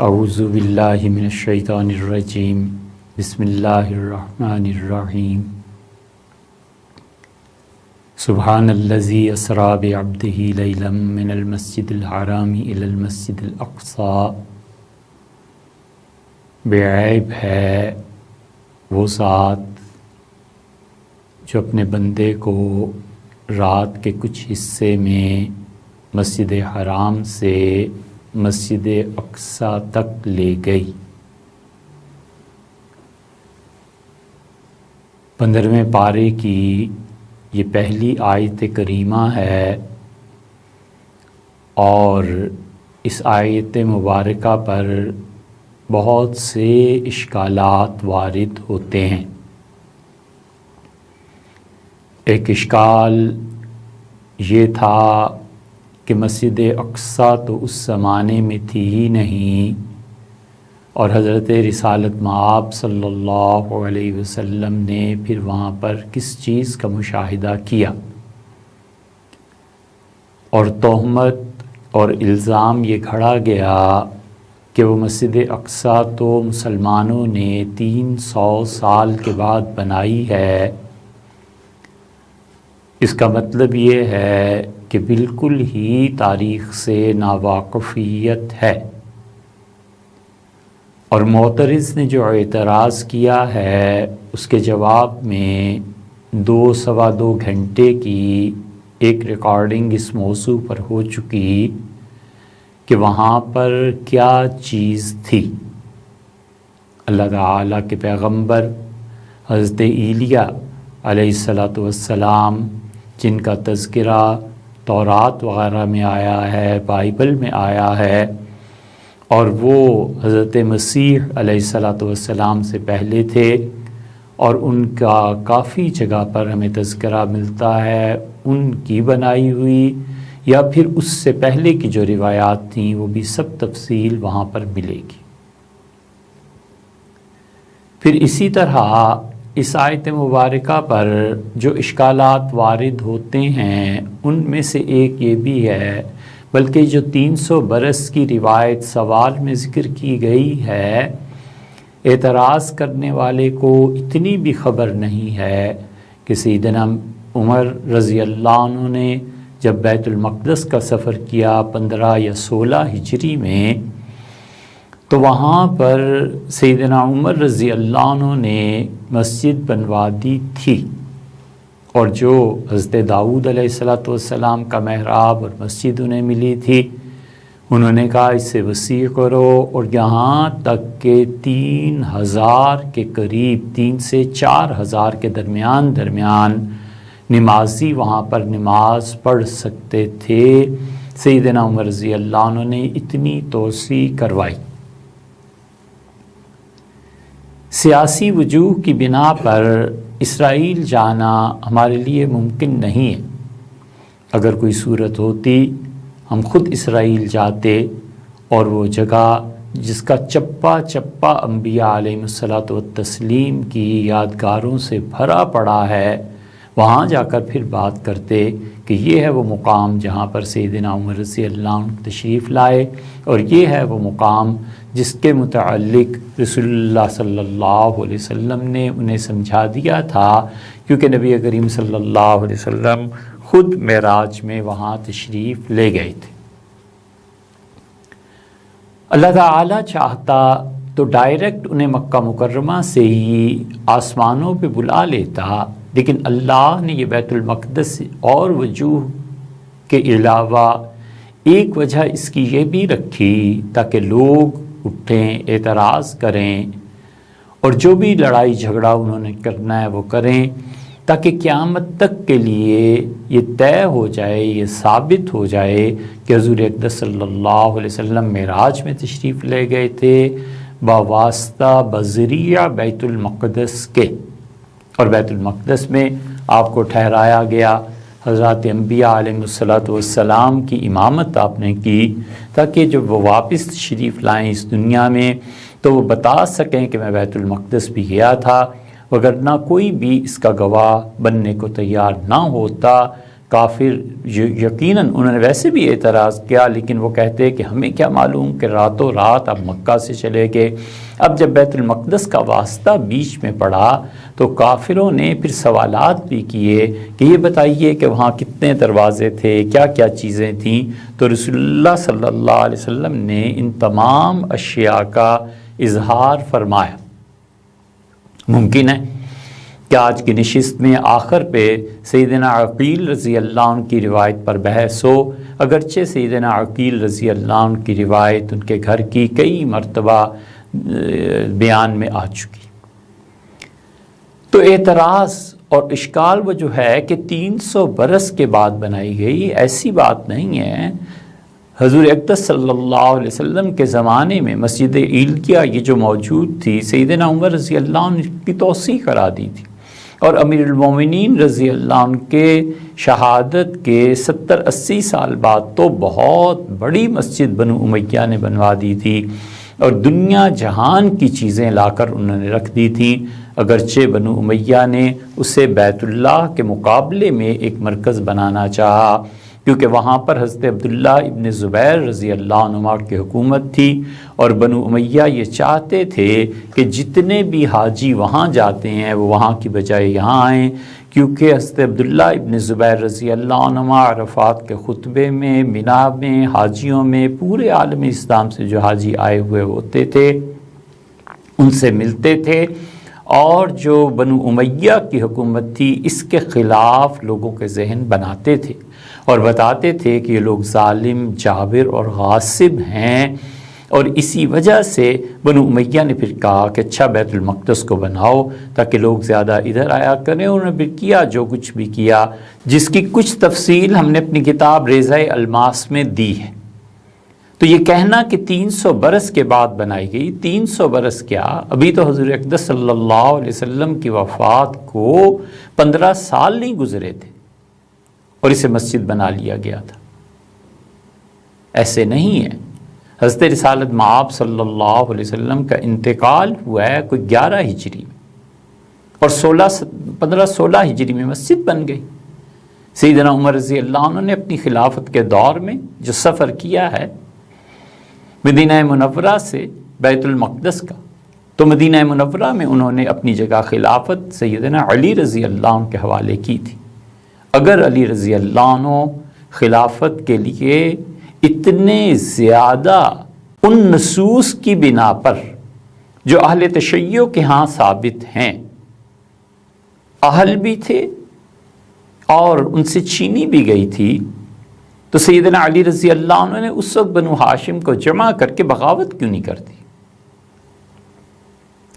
اعوذ باللہ من الشیطان الرجیم بسم اللہ الرحمن الرحیم سبحان الذی اسری بعبدہ لیلا من المسجد الحرام الی المسجد الاقصی۔ بے عیب ہے وہ ذات جو اپنے بندے کو رات کے کچھ حصے میں مسجد حرام سے مسجد اقصی تک لے گئی۔ 15ویں پارے کی یہ پہلی آیت کریمہ ہے، اور اس آیت مبارکہ پر بہت سے اشکالات وارد ہوتے ہیں۔ ایک اشکال یہ تھا کہ مسجد اقصی تو اس زمانے میں تھی ہی نہیں، اور حضرت رسالت مآب صلی اللہ علیہ وسلم نے پھر وہاں پر کس چیز کا مشاہدہ کیا، اور تہمت اور الزام یہ کھڑا گیا کہ وہ مسجد اقصی تو مسلمانوں نے 300 سال کے بعد بنائی ہے۔ اس کا مطلب یہ ہے کہ بالکل ہی تاریخ سے ناواقفیت ہے، اور معترض نے جو اعتراض کیا ہے اس کے جواب میں 2-2.25 گھنٹے کی ایک ریکارڈنگ اس موضوع پر ہو چکی کہ وہاں پر کیا چیز تھی۔ اللہ تعالیٰ کے پیغمبر حضرت ایلیہ علیہ السلام، جن کا تذکرہ تورات وغیرہ میں آیا ہے، بائبل میں آیا ہے، اور وہ حضرت مسیح علیہ السلام سے پہلے تھے، اور ان کا کافی جگہ پر ہمیں تذکرہ ملتا ہے ان کی بنائی ہوئی یا پھر اس سے پہلے کی جو روایات تھیں وہ بھی سب تفصیل وہاں پر ملے گی۔ پھر اسی طرح اس آیت مبارکہ پر جو اشکالات وارد ہوتے ہیں ان میں سے ایک یہ بھی ہے، بلکہ جو 300 برس کی روایت سوال میں ذکر کی گئی ہے، اعتراض کرنے والے کو اتنی بھی خبر نہیں ہے کہ سیدنا عمر رضی اللہ عنہ نے جب بیت المقدس کا سفر کیا 15 یا 16 ہجری میں، تو وہاں پر سیدنا عمر رضی اللہ عنہ نے مسجد بنوا دی تھی، اور جو حضرت داؤد علیہ السلام کا محراب اور مسجد انہیں ملی تھی، انہوں نے کہا اسے وسیع کرو، اور یہاں تک کہ 3000 کے قریب 3 سے 4000 کے درمیان نمازی وہاں پر نماز پڑھ سکتے تھے۔ سیدنا عمر رضی اللہ عنہ نے اتنی توسیع کروائی۔ سیاسی وجوہ کی بنا پر اسرائیل جانا ہمارے لیے ممکن نہیں ہے۔ اگر کوئی صورت ہوتی ہم خود اسرائیل جاتے، اور وہ جگہ جس کا چپا چپا انبیاء علیہ السلام کی یادگاروں سے بھرا پڑا ہے، وہاں جا کر پھر بات کرتے کہ یہ ہے وہ مقام جہاں پر سیدنا عمر رضی اللہ عنہ تشریف لائے، اور یہ ہے وہ مقام جس کے متعلق رسول اللہ صلی اللہ علیہ وسلم نے انہیں سمجھا دیا تھا، کیونکہ نبی کریم صلی اللہ علیہ وسلم خود معراج میں وہاں تشریف لے گئے تھے۔ اللہ تعالیٰ چاہتا تو ڈائریکٹ انہیں مکہ مکرمہ سے ہی آسمانوں پہ بلا لیتا، لیکن اللہ نے یہ بیت المقدس اور وجوہ کے علاوہ ایک وجہ اس کی یہ بھی رکھی تاکہ لوگ اٹھیں، اعتراض کریں، اور جو بھی لڑائی جھگڑا انہوں نے کرنا ہے وہ کریں، تاکہ قیامت تک کے لیے یہ طے ہو جائے، یہ ثابت ہو جائے کہ حضور اقدس صلی اللہ علیہ وسلم معراج میں تشریف لے گئے تھے بواسطہ بذریعہ بیت المقدس کے، اور بیت المقدس میں آپ کو ٹھہرایا گیا، حضرات انبیاء علیہ السلام کی امامت آپ نے کی، تاکہ جب وہ واپس تشریف لائیں اس دنیا میں تو وہ بتا سکیں کہ میں بیت المقدس بھی گیا تھا، وگرنہ کوئی بھی اس کا گواہ بننے کو تیار نہ ہوتا کافر یقیناً انہوں نے ویسے بھی اعتراض کیا، لیکن وہ کہتے ہیں کہ ہمیں کیا معلوم کہ راتوں رات اب مکہ سے چلے گئے۔ اب جب بیت المقدس کا واسطہ بیچ میں پڑا تو کافروں نے پھر سوالات بھی کیے کہ یہ بتائیے کہ وہاں کتنے دروازے تھے، کیا کیا چیزیں تھیں۔ تو رسول اللہ صلی اللہ علیہ وسلم نے ان تمام اشیاء کا اظہار فرمایا۔ ممکن ہے کہ آج کی نشست میں آخر پہ سیدنا عقیل رضی اللہ عنہ کی روایت پر بحث ہو، اگرچہ سیدنا عقیل رضی اللہ عنہ کی روایت ان کے گھر کی کئی مرتبہ بیان میں آ چکی۔ تو اعتراض اور اشکال وہ جو ہے کہ 300 برس کے بعد بنائی گئی، ایسی بات نہیں ہے۔ حضور اقدس صلی اللہ علیہ وسلم کے زمانے میں مسجد عیلقیہ یہ جو موجود تھی، سیدنا عمر رضی اللہ عنہ کی توسیع کرا دی تھی، اور امیر المومنین رضی اللہ عنہ کے شہادت کے 70-80 سال بعد تو بہت بڑی مسجد بنو امیہ نے بنوا دی تھی، اور دنیا جہان کی چیزیں لا کر انہوں نے رکھ دی تھیں۔ اگرچہ بنو امیہ نے اسے بیت اللہ کے مقابلے میں ایک مرکز بنانا چاہا، کیونکہ وہاں پر حضرت عبداللہ ابن زبیر رضی اللہ عنہ کی حکومت تھی، اور بنو امیہ یہ چاہتے تھے کہ جتنے بھی حاجی وہاں جاتے ہیں وہ وہاں کی بجائے یہاں آئیں، کیونکہ حضرت عبداللہ ابن زبیر رضی اللہ عنہ عرفات کے خطبے میں، منا میں، حاجیوں میں، پورے عالم اسلام سے جو حاجی آئے ہوئے ہوتے تھے ان سے ملتے تھے، اور جو بنو امیہ کی حکومت تھی اس کے خلاف لوگوں کے ذہن بناتے تھے، اور بتاتے تھے کہ یہ لوگ ظالم، جابر اور غاصب ہیں۔ اور اسی وجہ سے بنو امیہ نے پھر کہا کہ اچھا بیت المقدس کو بناؤ تاکہ لوگ زیادہ ادھر آیا کریں۔ انہوں نے پھر کیا جو کچھ بھی کیا، جس کی کچھ تفصیل ہم نے اپنی کتاب ریضۂ الماس میں دی ہے۔ تو یہ کہنا کہ 300 برس کے بعد بنائی گئی، 300 برس کیا، ابھی تو حضور اقدس صلی اللہ علیہ وسلم کی وفات کو 15 سال نہیں گزرے تھے اور اسے مسجد بنا لیا گیا تھا۔ ایسے نہیں ہے۔ حضرت رسالت مآب صلی اللہ علیہ وسلم کا انتقال ہوا ہے کوئی 11 ہجری میں، اور 15-16 ہجری میں مسجد بن گئی۔ سیدنا عمر رضی اللہ عنہ نے اپنی خلافت کے دور میں جو سفر کیا ہے مدینہ منورہ سے بیت المقدس کا، تو مدینہ منورہ میں انہوں نے اپنی جگہ خلافت سیدنا علی رضی اللہ عنہ کے حوالے کی تھی۔ اگر علی رضی اللہ عنہ خلافت کے لیے اتنے زیادہ ان نصوص کی بنا پر جو اہل تشیع کے ہاں ثابت ہیں، اہل بھی تھے اور ان سے چھینی بھی گئی تھی، تو سیدنا علی رضی اللہ عنہ نے اس وقت بنو ہاشم کو جمع کر کے بغاوت کیوں نہیں کرتی؟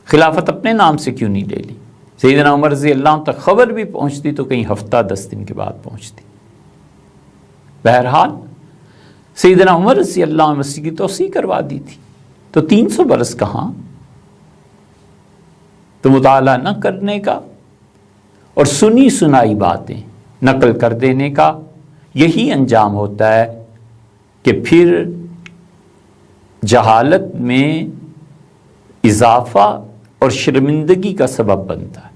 خلافت اپنے نام سے کیوں نہیں لے لی؟ سیدنا عمر رضی اللہ عنہ تک خبر بھی پہنچتی تو کہیں ہفتہ 10 دن کے بعد پہنچتی۔ بہرحال سیدنا عمر رضی اللہ عنہ مسجد کی توسیع کروا دی تھی، تو 300 برس کہاں؟ تو مطالعہ نہ کرنے کا اور سنی سنائی باتیں نقل کر دینے کا یہی انجام ہوتا ہے کہ پھر جہالت میں اضافہ اور شرمندگی کا سبب بنتا ہے۔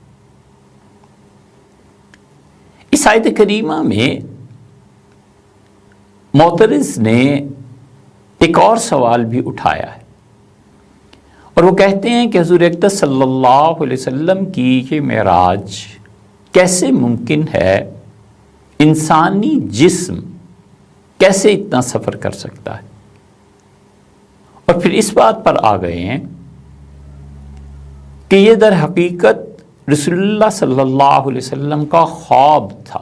اس آیت کریمہ میں معترض نے ایک اور سوال بھی اٹھایا ہے، اور وہ کہتے ہیں کہ حضور اقدس صلی اللہ علیہ وسلم کی یہ معراج کیسے ممکن ہے؟ انسانی جسم کیسے اتنا سفر کر سکتا ہے؟ اور پھر اس بات پر آ گئے ہیں کہ یہ در حقیقت رسول اللہ صلی اللہ علیہ وسلم کا خواب تھا۔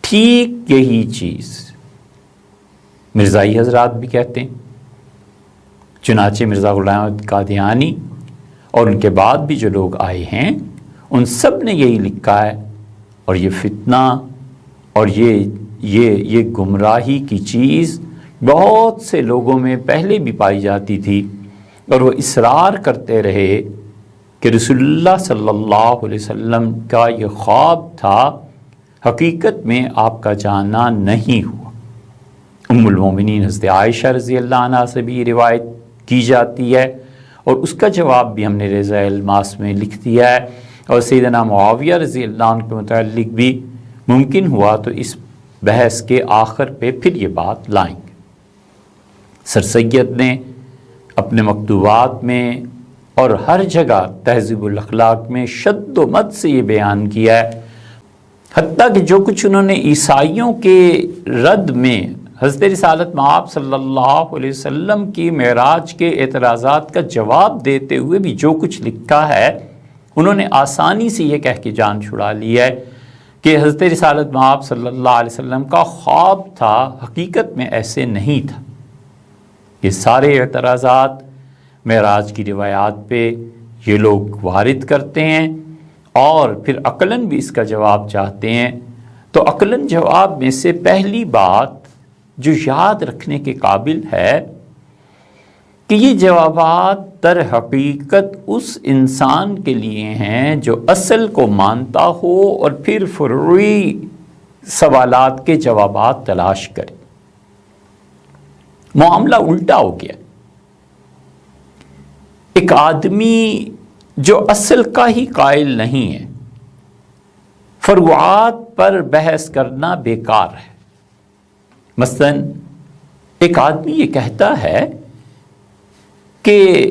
ٹھیک یہی چیز مرزائی حضرات بھی کہتے ہیں، چنانچہ مرزا غلام احمد قادیانی اور ان کے بعد بھی جو لوگ آئے ہیں ان سب نے یہی لکھا ہے، اور یہ فتنہ اور یہ گمراہی کی چیز بہت سے لوگوں میں پہلے بھی پائی جاتی تھی، اور وہ اصرار کرتے رہے کہ رسول اللہ صلی اللہ علیہ وسلم کا یہ خواب تھا، حقیقت میں آپ کا جانا نہیں ہوا۔ ام المومنین حضرت عائشہ رضی اللہ عنہ سے بھی روایت کی جاتی ہے، اور اس کا جواب بھی ہم نے ریضۂ الماس میں لکھ دیا ہے اور سیدنا معاویہ رضی اللہ عنہ کے متعلق بھی ممکن ہوا تو اس بحث کے آخر پہ پھر یہ بات لائیں گے۔ سر سید نے اپنے مکتوبات میں اور ہر جگہ تہذیب الاخلاق میں شد و مد سے یہ بیان کیا ہے، حتیٰ کہ جو کچھ انہوں نے عیسائیوں کے رد میں حضرت رسالت مآب صلی اللہ علیہ وسلم کی معراج کے اعتراضات کا جواب دیتے ہوئے بھی جو کچھ لکھا ہے، انہوں نے آسانی سے یہ کہہ کے جان چھڑا لی ہے کہ حضرت رسالت مآب صلی اللہ علیہ وسلم کا خواب تھا، حقیقت میں ایسے نہیں تھا۔ یہ سارے اعتراضات معراج کی روایات پہ یہ لوگ وارد کرتے ہیں اور پھر عقلاً بھی اس کا جواب چاہتے ہیں۔ تو عقلاً جواب میں سے پہلی بات جو یاد رکھنے کے قابل ہے کہ یہ جوابات در حقیقت اس انسان کے لیے ہیں جو اصل کو مانتا ہو اور پھر فروعی سوالات کے جوابات تلاش کرے۔ معاملہ الٹا ہو گیا، ایک آدمی جو اصل کا ہی قائل نہیں ہے، فروعات پر بحث کرنا بیکار ہے۔ مثلا ایک آدمی یہ کہتا ہے کہ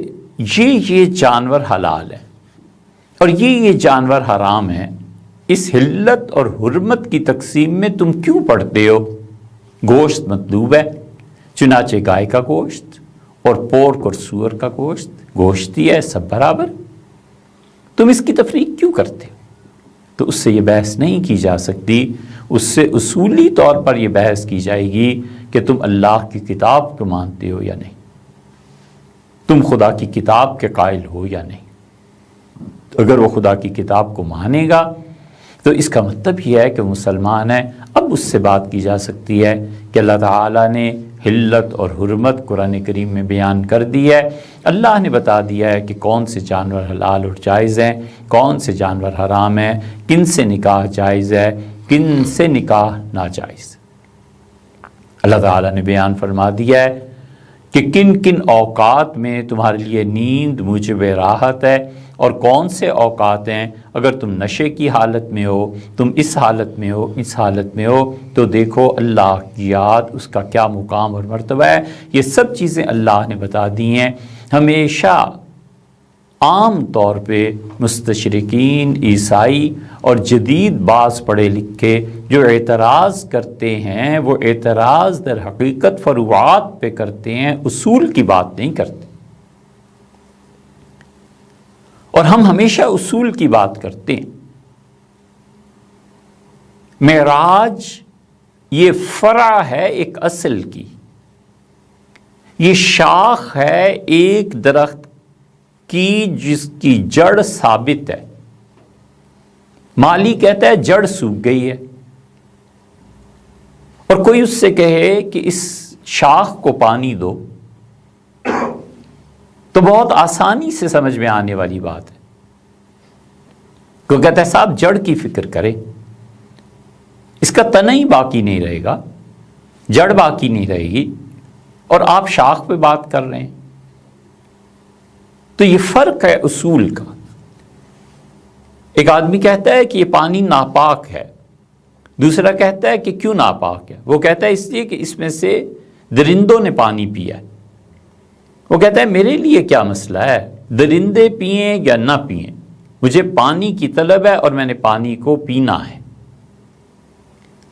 یہ جانور حلال ہے اور یہ جانور حرام ہے، اس حلت اور حرمت کی تقسیم میں تم کیوں پڑھتے ہو؟ گوشت مطلوب ہے، چنانچہ گائے کا گوشت اور پورک اور سور کا گوشت ہی ہے، سب برابر، تم اس کی تفریق کیوں کرتے ہو؟ تو اس سے یہ بحث نہیں کی جا سکتی، اس سے اصولی طور پر یہ بحث کی جائے گی کہ تم اللہ کی کتاب کو مانتے ہو یا نہیں، تم خدا کی کتاب کے قائل ہو یا نہیں۔ اگر وہ خدا کی کتاب کو مانے گا تو اس کا مطلب یہ ہے کہ وہ مسلمان ہے۔ اب اس سے بات کی جا سکتی ہے کہ اللہ تعالیٰ نے حلت اور حرمت قرآن کریم میں بیان کر دی ہے، اللہ نے بتا دیا ہے کہ کون سے جانور حلال اور جائز ہیں، کون سے جانور حرام ہیں، کن سے نکاح جائز ہے، کن سے نکاح ناجائز۔ اللہ تعالیٰ نے بیان فرما دیا ہے کہ کن کن اوقات میں تمہارے لیے نیند موجب راحت ہے اور کون سے اوقات ہیں اگر تم نشے کی حالت میں ہو، تم اس حالت میں ہو، اس حالت میں ہو، تو دیکھو اللہ کی یاد، اس کا کیا مقام اور مرتبہ ہے۔ یہ سب چیزیں اللہ نے بتا دی ہیں۔ ہمیشہ عام طور پہ مستشرقین، عیسائی اور جدید بعض پڑھے لکھے جو اعتراض کرتے ہیں وہ اعتراض در حقیقت فروعات پہ کرتے ہیں، اصول کی بات نہیں کرتے، اور ہم ہمیشہ اصول کی بات کرتے ہیں۔ معراج یہ فرع ہے ایک اصل کی، یہ شاخ ہے ایک درخت کی جس کی جڑ ثابت ہے۔ مالی کہتا ہے جڑ سوکھ گئی ہے، اور کوئی اس سے کہے کہ اس شاخ کو پانی دو تو بہت آسانی سے سمجھ میں آنے والی بات ہے۔ کوئی کہتا ہے صاحب جڑ کی فکر کرے، اس کا تنا ہی باقی نہیں رہے گا، جڑ باقی نہیں رہے گی، اور آپ شاخ پہ بات کر رہے ہیں۔ تو یہ فرق ہے اصول کا۔ ایک آدمی کہتا ہے کہ یہ پانی ناپاک ہے، دوسرا کہتا ہے کہ کیوں ناپاک ہے؟ وہ کہتا ہے اس لیے کہ اس میں سے درندوں نے پانی پیا ہے۔ وہ کہتا ہے میرے لیے کیا مسئلہ ہے، درندے پئیں یا نہ پئیں، مجھے پانی کی طلب ہے اور میں نے پانی کو پینا ہے۔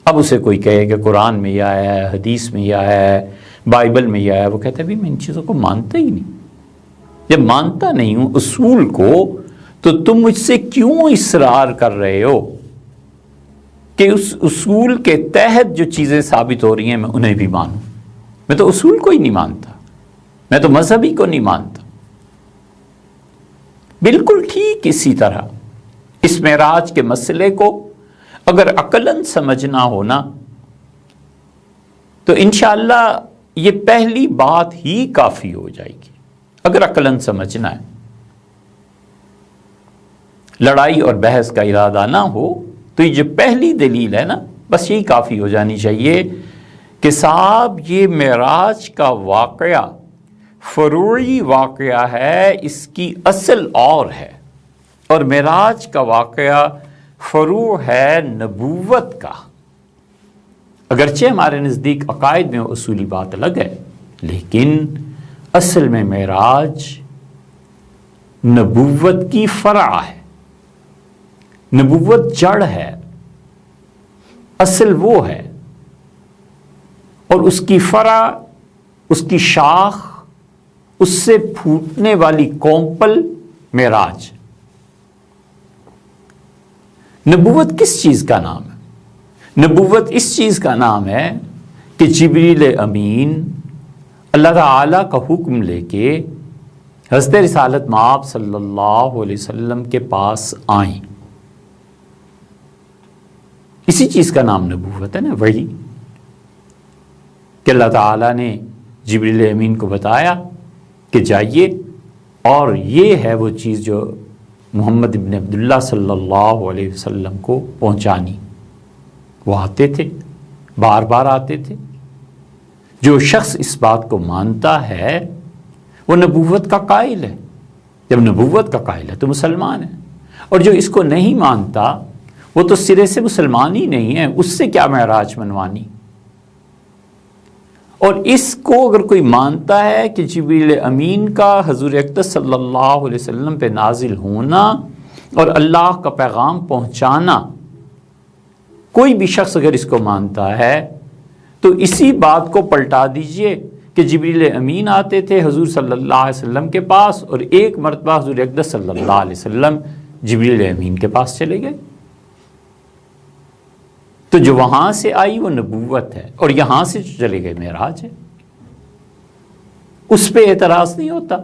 اب اسے کوئی کہے کہ قرآن میں یہ آیا ہے، حدیث میں یہ آیا ہے، بائبل میں یہ آیا ہے، وہ کہتا ہے بھی میں ان چیزوں کو مانتا ہی نہیں۔ جب مانتا نہیں ہوں اصول کو، تو تم مجھ سے کیوں اصرار کر رہے ہو کہ اس اصول کے تحت جو چیزیں ثابت ہو رہی ہیں میں انہیں بھی مانوں؟ میں تو اصول کو ہی نہیں مانتا، میں تو مذہبی کو نہیں مانتا۔ بالکل ٹھیک اسی طرح اس معراج کے مسئلے کو اگر عقلاً سمجھنا ہونا تو انشاءاللہ یہ پہلی بات ہی کافی ہو جائے گی۔ اگر عقلاً سمجھنا ہے، لڑائی اور بحث کا ارادہ نہ ہو، تو یہ جو پہلی دلیل ہے نا، بس یہی کافی ہو جانی چاہیے کہ صاحب یہ معراج کا واقعہ فروعی واقعہ ہے، اس کی اصل اور ہے اور معراج کا واقعہ فروع ہے نبوت کا۔ اگرچہ ہمارے نزدیک عقائد میں اصولی بات الگ ہے، لیکن اصل میں معراج نبوت کی فرع ہے، نبوت جڑ ہے، اصل وہ ہے، اور اس کی فرع، اس کی شاخ، اس سے پھوٹنے والی کومپل معراج۔ نبوت کس چیز کا نام ہے؟ نبوت اس چیز کا نام ہے کہ جبریل امین اللہ تعالی کا حکم لے کے حضرت رسالت مآب صلی اللہ علیہ وسلم کے پاس آئیں۔ اسی چیز کا نام نبوت ہے نا، وہی کہ اللہ تعالیٰ نے جبریل امین کو بتایا کہ جائیے، اور یہ ہے وہ چیز جو محمد ابن عبداللہ صلی اللہ علیہ وسلم کو پہنچانی۔ وہ آتے تھے، بار بار آتے تھے۔ جو شخص اس بات کو مانتا ہے وہ نبوت کا قائل ہے۔ جب نبوت کا قائل ہے تو مسلمان ہے، اور جو اس کو نہیں مانتا وہ تو سرے سے مسلمان ہی نہیں ہے، اس سے کیا معراج منوانی۔ اور اس کو اگر کوئی مانتا ہے کہ جبریل امین کا حضور اقدس صلی اللہ علیہ وسلم پہ نازل ہونا اور اللہ کا پیغام پہنچانا، کوئی بھی شخص اگر اس کو مانتا ہے تو اسی بات کو پلٹا دیجئے کہ جبریل امین آتے تھے حضور صلی اللہ علیہ وسلم کے پاس، اور ایک مرتبہ حضور اقدس صلی اللہ علیہ وسلم جبریل امین کے پاس چلے گئے۔ تو جو وہاں سے آئی وہ نبوت ہے، اور یہاں سے جو چلے گئے معراج ہے۔ اس پہ اعتراض نہیں ہوتا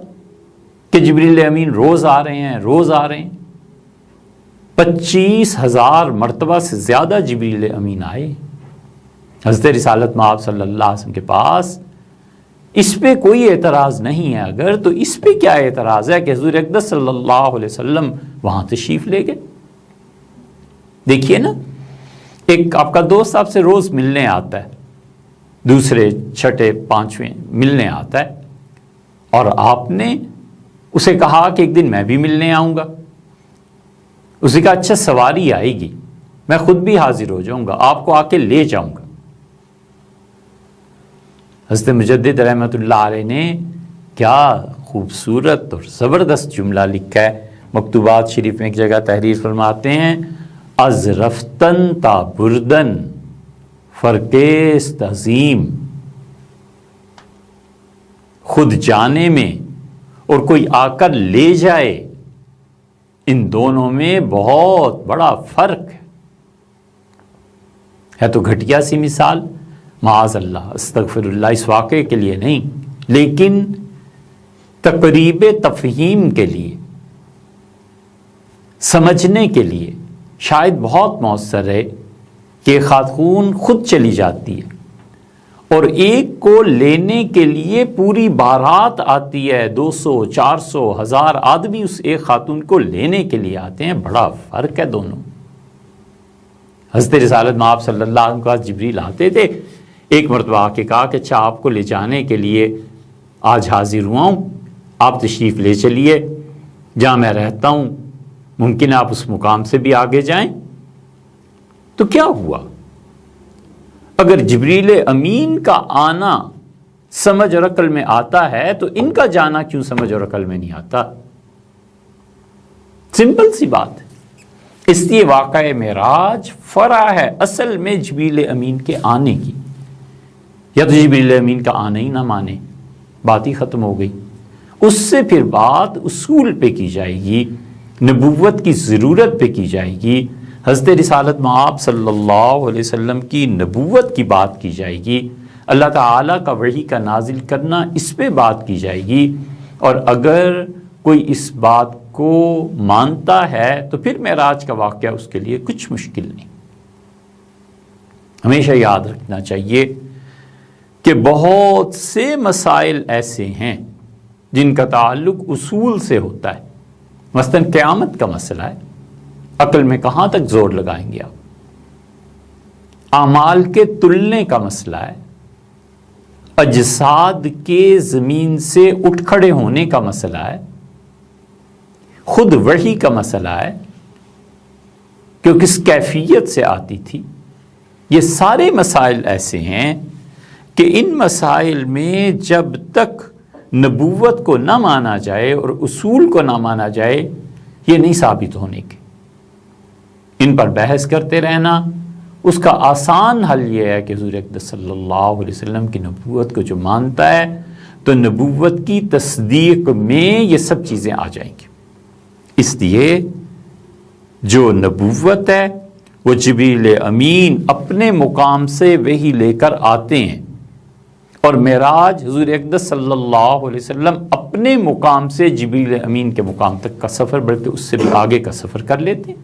کہ جبریل امین روز آ رہے ہیں، روز آ رہے ہیں۔ 25,000 مرتبہ سے زیادہ جبریل امین آئے حضرت رسالت مآب صلی اللہ علیہ وسلم کے پاس۔ اس پہ کوئی اعتراض نہیں ہے۔ اگر تو اس پہ کیا اعتراض ہے کہ حضور اقدس صلی اللہ علیہ وسلم وہاں تشریف لے گئے؟ دیکھیے نا، ایک آپ کا دوست آپ سے روز ملنے آتا ہے، دوسرے چھٹے پانچویں ملنے آتا ہے، اور آپ نے اسے کہا کہ ایک دن میں بھی ملنے آؤں گا۔ اسے کہا اچھا سواری آئے گی، میں خود بھی حاضر ہو جاؤں گا، آپ کو آ کے لے جاؤں گا۔ حضرت مجدد رحمۃ اللہ علیہ نے کیا خوبصورت اور زبردست جملہ لکھا ہے۔ مکتوبات شریف میں ایک جگہ تحریر فرماتے ہیں، از رفتن تا بردن فرقیست عظیم، خود جانے میں اور کوئی آ کر لے جائے، ان دونوں میں بہت بڑا فرق ہے۔ تو گھٹیا سی مثال، معاذ اللہ، استغفر اللہ، اس واقعے کے لیے نہیں، لیکن تقریب تفہیم کے لیے، سمجھنے کے لیے شاید بہت مؤثر ہے کہ خاتون خود چلی جاتی ہے اور ایک کو لینے کے لیے پوری بارات آتی ہے، 200 400 1000 آدمی اس ایک خاتون کو لینے کے لیے آتے ہیں۔ بڑا فرق ہے دونوں۔ حضرت رسالت مآب صلی اللہ علیہ وسلم کے پاس جبریل آتے تھے، ایک مرتبہ آ کے کہا کہ اچھا آپ کو لے جانے کے لیے آج حاضر ہوا ہوں، آپ تشریف لے چلیے، جہاں میں رہتا ہوں ممکن ہے آپ اس مقام سے بھی آگے جائیں۔ تو کیا ہوا؟ اگر جبریل امین کا آنا سمجھ اور عقل میں آتا ہے تو ان کا جانا کیوں سمجھ اور عقل میں نہیں آتا؟ سمپل سی بات ہے۔ اس لیے واقعہ معراج فرع ہے اصل میں جبریل امین کے آنے کی۔ یا تو جبریل امین کا آنا ہی نہ مانے، بات ہی ختم ہو گئی۔ اس سے پھر بات اصول پہ کی جائے گی، نبوت کی ضرورت پہ کی جائے گی، حضرت رسالت مآب صلی اللہ علیہ وسلم کی نبوت کی بات کی جائے گی، اللہ تعالیٰ کا وحی کا نازل کرنا، اس پہ بات کی جائے گی۔ اور اگر کوئی اس بات کو مانتا ہے تو پھر معراج کا واقعہ اس کے لیے کچھ مشکل نہیں۔ ہمیشہ یاد رکھنا چاہیے کہ بہت سے مسائل ایسے ہیں جن کا تعلق اصول سے ہوتا ہے۔ مثلاً قیامت کا مسئلہ ہے، عقل میں کہاں تک زور لگائیں گے آپ؟ اعمال کے تلنے کا مسئلہ ہے، اجساد کے زمین سے اٹھ کھڑے ہونے کا مسئلہ ہے، خود وحی کا مسئلہ ہے کہ وہ کس کیفیت سے آتی تھی. یہ سارے مسائل ایسے ہیں کہ ان مسائل میں جب تک نبوت کو نہ مانا جائے اور اصول کو نہ مانا جائے یہ نہیں ثابت ہونے کے. ان پر بحث کرتے رہنا، اس کا آسان حل یہ ہے کہ حضور اقدس صلی اللہ علیہ وسلم کی نبوت کو جو مانتا ہے تو نبوت کی تصدیق میں یہ سب چیزیں آ جائیں گی. اس لیے جو نبوت ہے وہ جبریل امین اپنے مقام سے وحی لے کر آتے ہیں، اور معراج حضور اقدس صلی اللہ علیہ وسلم اپنے مقام سے جبریل امین کے مقام تک کا سفر، بلکہ اس سے بھی آگے کا سفر کر لیتے ہیں.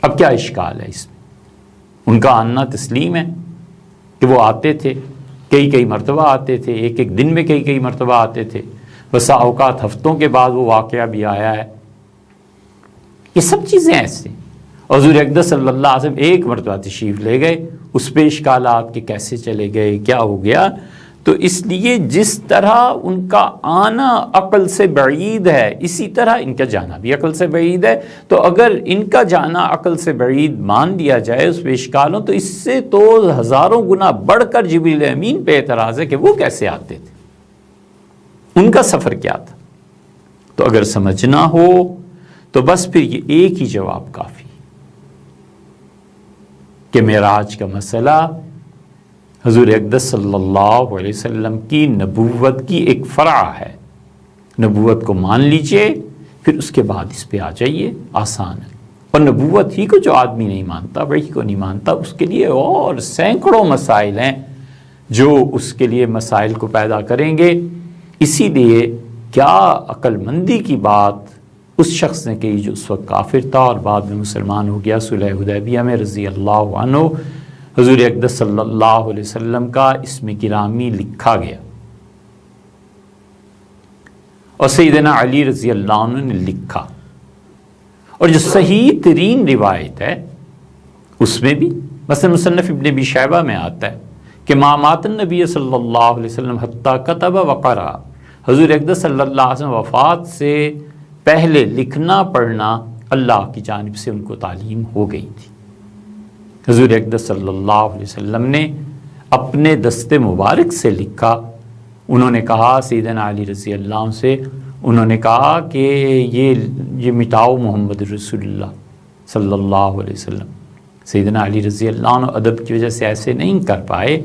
اب کیا اشکال ہے اس میں؟ ان کا آنا تسلیم ہے کہ وہ آتے تھے، کئی مرتبہ آتے تھے، ایک دن میں کئی مرتبہ آتے تھے، بسا اوقات ہفتوں کے بعد وہ واقعہ بھی آیا ہے. یہ سب چیزیں ایسے. حضور اقدس صلی اللہ علیہ وسلم ایک مرتبہ تشریف لے گئے، اس پہ اشکالات کہ کیسے چلے گئے، کیا ہو گیا. تو اس لیے جس طرح ان کا آنا عقل سے بعید ہے، اسی طرح ان کا جانا بھی عقل سے بعید ہے. تو اگر ان کا جانا عقل سے بعید مان لیا جائے اس پہ اشکال ہو، تو اس سے تو ہزاروں گنا بڑھ کر جبریل امین پہ اعتراض ہے کہ وہ کیسے آتے تھے، ان کا سفر کیا تھا. تو اگر سمجھنا ہو تو بس پھر یہ ایک ہی جواب کافی کہ معراج کا مسئلہ حضور اقدس صلی اللہ علیہ وسلم کی نبوت کی ایک فرع ہے. نبوت کو مان لیجئے، پھر اس کے بعد اس پہ آ جائیے، آسان ہے. اور نبوت ہی کو جو آدمی نہیں مانتا، وحی کو نہیں مانتا، اس کے لیے اور سینکڑوں مسائل ہیں جو اس کے لیے مسائل کو پیدا کریں گے. اسی لیے کیا عقل مندی کی بات اس شخص نے کہی جو اس وقت کافر تھا اور بعد میں مسلمان ہو گیا. صلح حدیبیہ میں رضی اللہ عنہ حضور اقدس صلی اللہ علیہ وسلم کا اسم گرامی لکھا گیا، اور سیدنا علی رضی اللہ عنہ نے لکھا. اور جو صحیح ترین روایت ہے اس میں بھی مثلا مصنف ابن ابی شیبہ میں آتا ہے کہ ما مات النبی صلی اللہ علیہ وسلم حتی کتب وقرأ، حضور اقدس صلی اللہ علیہ وسلم وفات سے پہلے لکھنا پڑھنا اللہ کی جانب سے ان کو تعلیم ہو گئی تھی. حضور اقدس صلی اللہ علیہ وسلم نے اپنے دست مبارک سے لکھا. انہوں نے کہا سیدنا علی رضی اللہ عنہ سے، انہوں نے کہا کہ یہ مٹاؤ محمد رسول اللہ صلی اللہ علیہ وسلم. سیدنا علی رضی اللہ عنہ ادب کی وجہ سے ایسے نہیں کر پائے،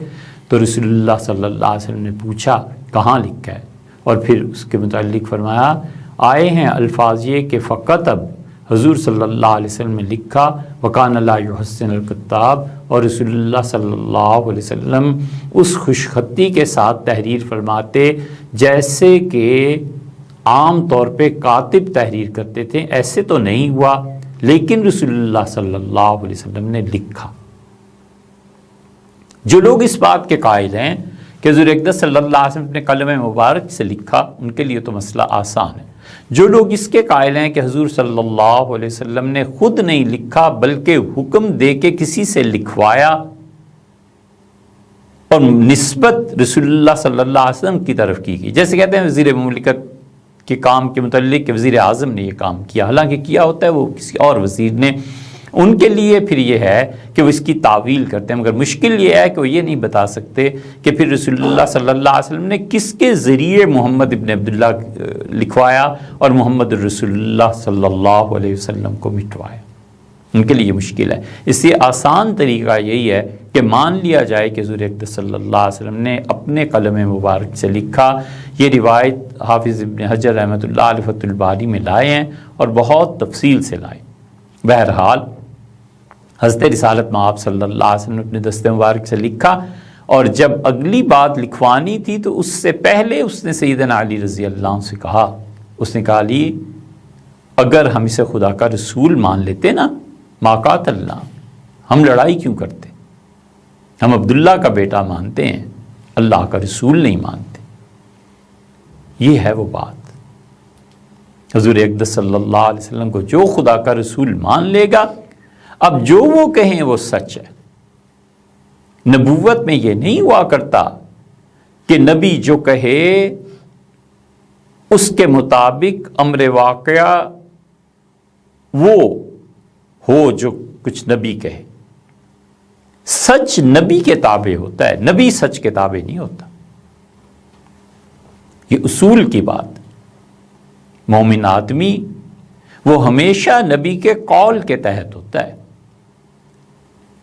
تو رسول اللہ صلی اللہ علیہ وسلم نے پوچھا کہاں لکھا ہے، اور پھر اس کے متعلق فرمایا آئے ہیں الفاظ یہ کہ فقط اب حضور صلی اللہ علیہ وسلم نے لکھا وَكَانَ لَا يُحَسِّنُ الْكِتَّابَ، اور رسول اللہ صلی اللہ علیہ وسلم اس خوش خطی کے ساتھ تحریر فرماتے جیسے کہ عام طور پہ کاتب تحریر کرتے تھے. ایسے تو نہیں ہوا، لیکن رسول اللہ صلی اللہ علیہ وسلم نے لکھا. جو لوگ اس بات کے قائل ہیں کہ حضور اقدس صلی اللہ علیہ وسلم نے قلم مبارک سے لکھا، ان کے لیے تو مسئلہ آسان ہے. جو لوگ اس کے قائل ہیں کہ حضور صلی اللہ علیہ وسلم نے خود نہیں لکھا بلکہ حکم دے کے کسی سے لکھوایا اور نسبت رسول اللہ صلی اللہ علیہ وسلم کی طرف کی گئی، جیسے کہتے ہیں وزیر مملکت کے کام کے متعلق کہ وزیر اعظم نے یہ کام کیا، حالانکہ کیا ہوتا ہے وہ کسی اور وزیر نے. ان کے لیے پھر یہ ہے کہ وہ اس کی تعویل کرتے ہیں، مگر مشکل یہ ہے کہ وہ یہ نہیں بتا سکتے کہ پھر رسول اللہ صلی اللہ علیہ وسلم نے کس کے ذریعے محمد ابن عبداللہ لکھوایا اور محمد رسول اللہ صلی اللہ علیہ وسلم کو مٹوایا. ان کے لیے مشکل ہے. اس لیے آسان طریقہ یہی ہے کہ مان لیا جائے کہ حضور اقدس صلی اللہ علیہ وسلم نے اپنے قلم مبارک سے لکھا. یہ روایت حافظ ابن حجر رحمۃ اللہ علیہ فتح الباری میں لائے ہیں اور بہت تفصیل سے لائے. بہرحال حضرت رسالت مآب صلی اللہ علیہ وسلم نے اپنے دست مبارک سے لکھا، اور جب اگلی بات لکھوانی تھی تو اس سے پہلے اس نے سیدنا علی رضی اللہ عنہ سے کہا، اس نے کہا علی اگر ہم اسے خدا کا رسول مان لیتے نا ما قاتلنا، ہم لڑائی کیوں کرتے؟ ہم عبداللہ کا بیٹا مانتے ہیں، اللہ کا رسول نہیں مانتے. یہ ہے وہ بات. حضور اقدس صلی اللہ علیہ وسلم کو جو خدا کا رسول مان لے گا، اب جو وہ کہیں وہ سچ ہے. نبوت میں یہ نہیں ہوا کرتا کہ نبی جو کہے اس کے مطابق امر واقعہ وہ ہو جو کچھ نبی کہے. سچ نبی کے تابع ہوتا ہے، نبی سچ کے تابع نہیں ہوتا. یہ اصول کی بات. مومن آدمی وہ ہمیشہ نبی کے قول کے تحت ہوتا ہے.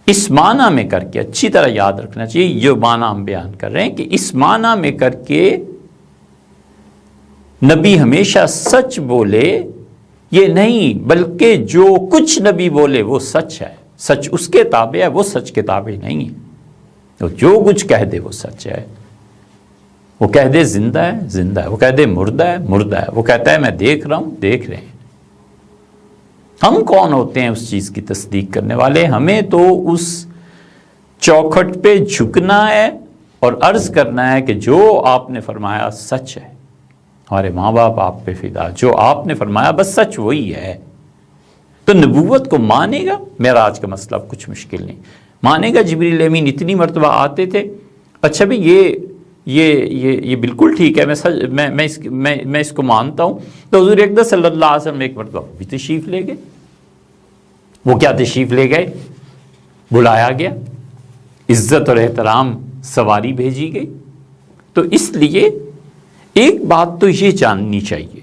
اس معنی میں کر کے اچھی طرح یاد رکھنا چاہیے، یہ معنی ہم بیان کر رہے ہیں کہ اس معنی میں کر کے نبی ہمیشہ سچ بولے، یہ نہیں بلکہ جو کچھ نبی بولے وہ سچ ہے، سچ اس کے تابع ہے، وہ سچ کے تابع نہیں ہے. تو جو کچھ کہہ دے وہ سچ ہے. وہ کہہ دے زندہ ہے زندہ ہے، وہ کہہ دے مردہ ہے مردہ ہے، وہ کہتا ہے میں دیکھ رہا ہوں دیکھ رہے ہیں. ہم کون ہوتے ہیں اس چیز کی تصدیق کرنے والے؟ ہمیں تو اس چوکھٹ پہ جھکنا ہے اور عرض کرنا ہے کہ جو آپ نے فرمایا سچ ہے. ہمارے ماں باپ آپ پہ فدا، جو آپ نے فرمایا بس سچ وہی ہے. تو نبوت کو مانے گا. معراج کا مسئلہ کچھ مشکل نہیں، مانے گا جبریل امین اتنی مرتبہ آتے تھے. اچھا بھی یہ بالکل ٹھیک ہے، میں اس کو مانتا ہوں. تو حضور اقدس صلی اللہ علیہ وسلم ایک مرتبہ بھی تشریف لے گئے. وہ کیا تشریف لے گئے؟ بلایا گیا، عزت اور احترام سواری بھیجی گئی. تو اس لیے ایک بات تو یہ جاننی چاہیے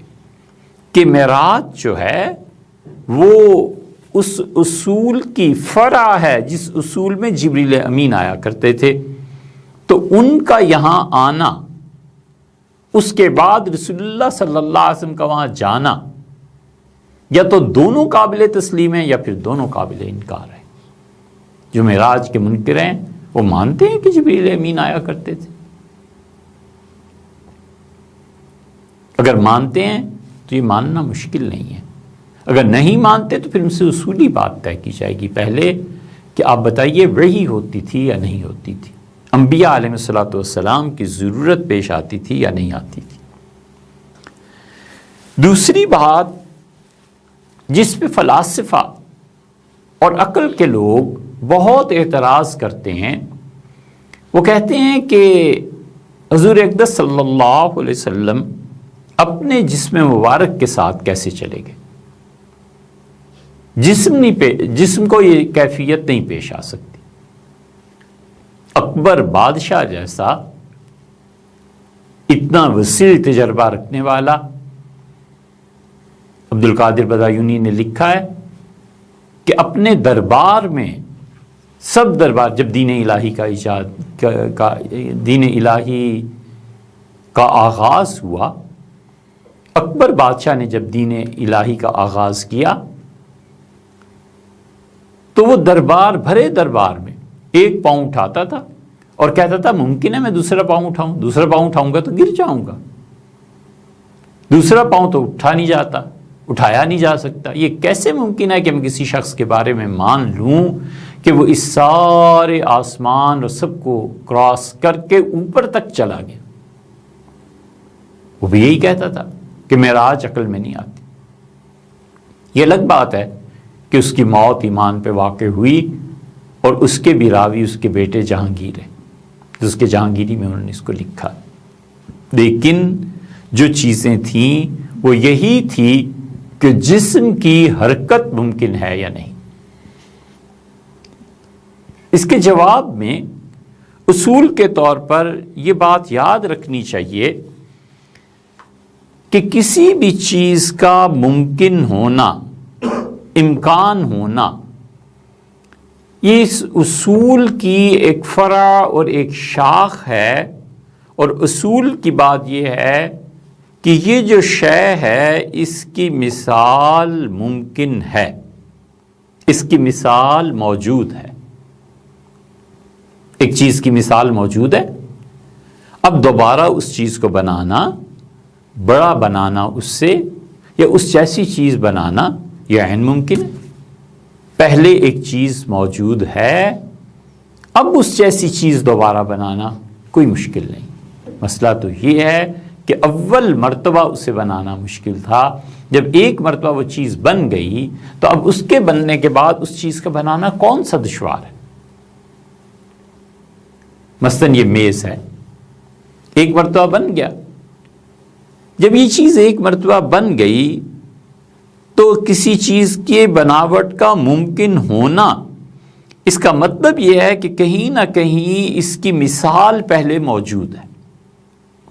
کہ معراج جو ہے وہ اس اصول کی فرع ہے جس اصول میں جبریل امین آیا کرتے تھے. تو ان کا یہاں آنا، اس کے بعد رسول اللہ صلی اللہ علیہ وسلم کا وہاں جانا، یا تو دونوں قابل تسلیم ہیں یا پھر دونوں قابل انکار ہیں. جو معراج کے منکر ہیں وہ مانتے ہیں کہ جبریل امین آیا کرتے تھے. اگر مانتے ہیں تو یہ ماننا مشکل نہیں ہے. اگر نہیں مانتے تو پھر ان سے اصولی بات طے کی جائے گی پہلے کہ آپ بتائیے وحی ہوتی تھی یا نہیں ہوتی تھی، انبیاء علیہ الصلوۃ والسلام کی ضرورت پیش آتی تھی یا نہیں آتی تھی. دوسری بات جس پہ فلاسفہ اور عقل کے لوگ بہت اعتراض کرتے ہیں، وہ کہتے ہیں کہ حضور اقدس صلی اللہ علیہ وسلم اپنے جسم مبارک کے ساتھ کیسے چلے گئے؟ جسم کو یہ کیفیت نہیں پیش آ سکتی. اکبر بادشاہ جیسا اتنا وسیع تجربہ رکھنے والا، عبد القادر بدایونی نے لکھا ہے کہ اپنے دربار میں سب دربار جب دین الہی دین الہی کا آغاز ہوا، اکبر بادشاہ نے جب دین الہی کا آغاز کیا تو وہ دربار بھرے دربار میں ایک پاؤں اٹھاتا تھا اور کہتا تھا ممکن ہے میں دوسرا پاؤں اٹھاؤں، دوسرا پاؤں اٹھاؤں گا تو گر جاؤں گا، دوسرا پاؤں تو اٹھایا نہیں جا سکتا. یہ کیسے ممکن ہے کہ میں کسی شخص کے بارے میں مان لوں کہ وہ اس سارے آسمان اور سب کو کراس کر کے اوپر تک چلا گیا؟ وہ بھی یہی کہتا تھا کہ معراج عقل میں نہیں آتی. یہ الگ بات ہے کہ اس کی موت ایمان پہ واقع ہوئی اور اس کے بھی راوی اس کے بیٹے جہانگیر ہیں، اس کے جہانگیری میں انہوں نے اس کو لکھا. لیکن جو چیزیں تھیں وہ یہی تھی کہ جسم کی حرکت ممکن ہے یا نہیں. اس کے جواب میں اصول کے طور پر یہ بات یاد رکھنی چاہیے کہ کسی بھی چیز کا ممکن ہونا، امکان ہونا، یہ اس اصول کی ایک فرع اور ایک شاخ ہے. اور اصول کی بات یہ ہے کہ یہ جو شے ہے اس کی مثال ممکن ہے، اس کی مثال موجود ہے. ایک چیز کی مثال موجود ہے، اب دوبارہ اس چیز کو بنانا، بڑا بنانا اس سے، یا اس جیسی چیز بنانا یہ عین ممکن ہے. پہلے ایک چیز موجود ہے، اب اس جیسی چیز دوبارہ بنانا کوئی مشکل نہیں. مسئلہ تو یہ ہے کہ اول مرتبہ اسے بنانا مشکل تھا. جب ایک مرتبہ وہ چیز بن گئی تو اب اس کے بننے کے بعد اس چیز کا بنانا کون سا دشوار ہے؟ مثلاً یہ میز ہے، ایک مرتبہ بن گیا، جب یہ چیز ایک مرتبہ بن گئی تو کسی چیز کے بناوٹ کا ممکن ہونا، اس کا مطلب یہ ہے کہ کہیں نہ کہیں اس کی مثال پہلے موجود ہے،